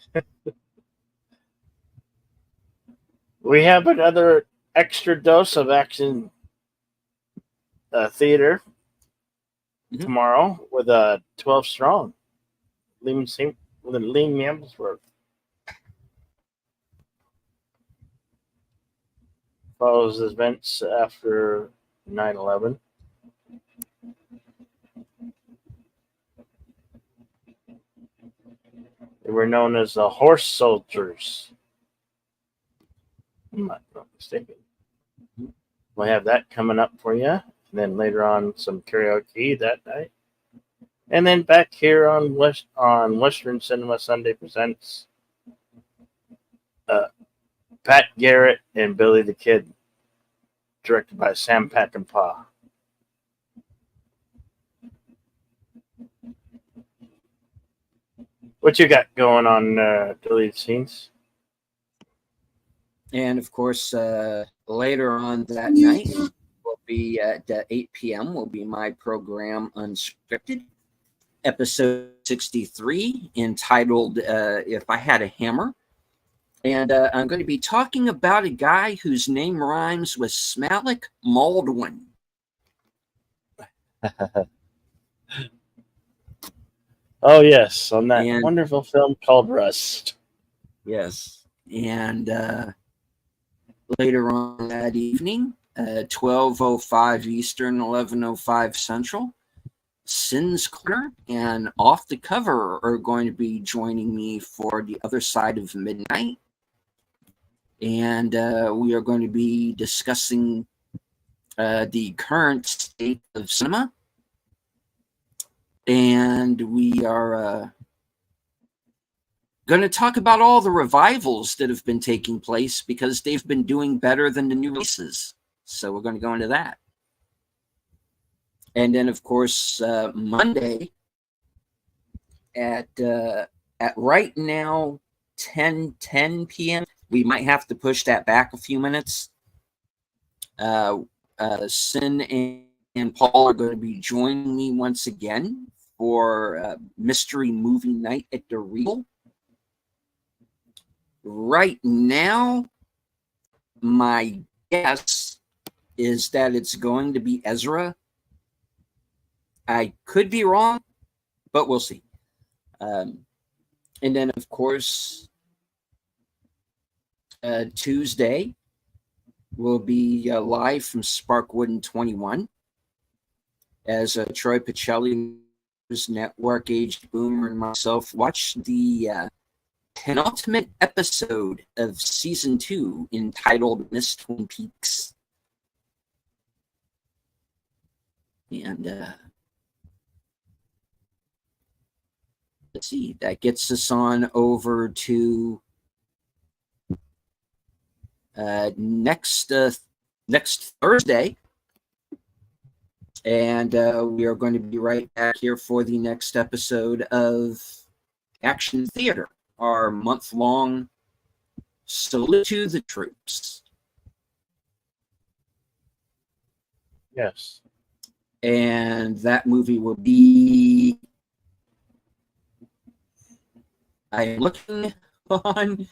We have another extra dose of action theater tomorrow with 12 Strong. Liam Hemsworth. Follows events after 9/11. They were known as the Horse Soldiers. I'm not mistaken. We'll have that coming up for you. And then later on, some karaoke that night. And then back here on Western Cinema Sunday Presents, Pat Garrett and Billy the Kid, directed by Sam Peckinpah. What you got going on, deleted scenes? And of course, later on that night will be at 8 p.m. will be my program Unscripted, episode 63, entitled If I Had a Hammer. And I'm going to be talking about a guy whose name rhymes with Smallick Maldwin. Oh, yes, on that wonderful film called Rust. Yes. And later on that evening, 12:05 Eastern, 11:05 Central, Sin's Corner and Off the Cover are going to be joining me for The Other Side of Midnight. And we are going to be discussing the current state of cinema. And we are going to talk about all the revivals that have been taking place because they've been doing better than the new releases. So we're going to go into that. And then, of course, Monday at right now 10 p.m. We might have to push that back a few minutes. Sin and Paul are going to be joining me once again for Mystery Movie Night at the Regal. Right now, my guess is that it's going to be Ezra. I could be wrong, but we'll see. And then, of course, Tuesday will be live from Sparkwood and 21 as Troy Pacelli's Network Aged Boomer and myself watch the penultimate episode of season 2 entitled Miss Twin Peaks. And let's see, that gets us on over to next Thursday. And we are going to be right back here for the next episode of Action Theater, our month-long Salute to the Troops. Yes. And that movie will be... I'm looking on...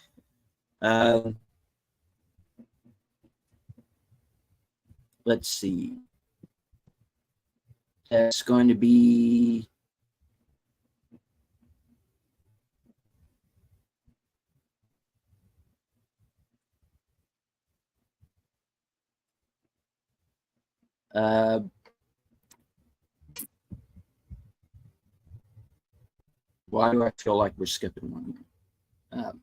let's see. It's going to be... why do I feel like we're skipping one? The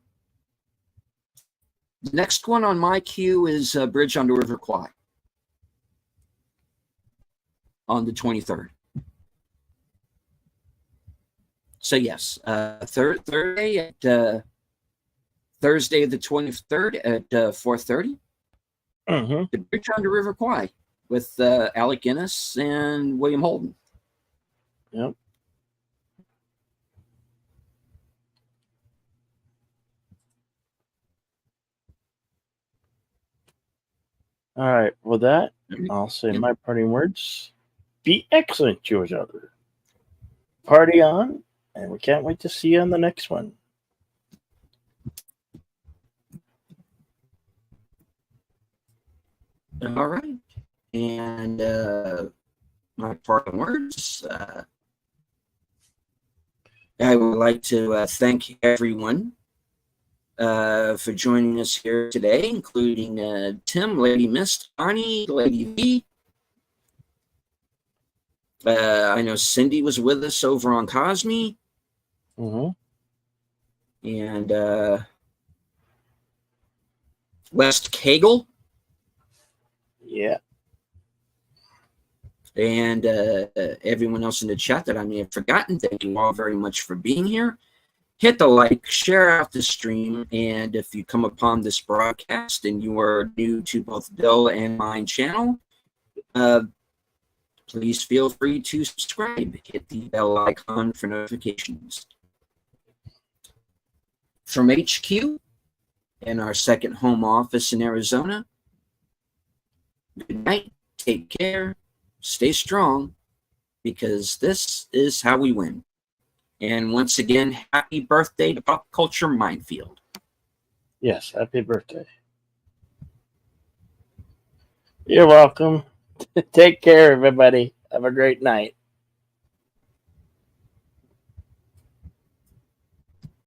next one on my queue is Bridge on the River Kwai on the 23rd. So yes, Thursday at Thursday the 23rd at 4:30. Mm-hmm. The Bridge on the River Kwai with Alec Guinness and William Holden. Yep. All right. With that, I'll say my parting words. Be excellent to each other. Party on, and we can't wait to see you on the next one. All right. And my parting words. I would like to thank everyone for joining us here today, including Tim, Lady Mist, Arnie, Lady V. I know Cindy was with us over on Cosme. Mm-hmm. and West Kegel, Yeah. and everyone else in the chat that I may have forgotten. Thank you all very much for being here. Hit the like, share out the stream, and if you come upon this broadcast and you are new to both Bill and mine channel, please feel free to subscribe. Hit the bell icon for notifications. From HQ and our second home office in Arizona, good night, take care, stay strong, because this is how we win. And once again, happy birthday to Pop Culture Minefield. Yes, happy birthday. You're welcome. Take care, everybody. Have a great night.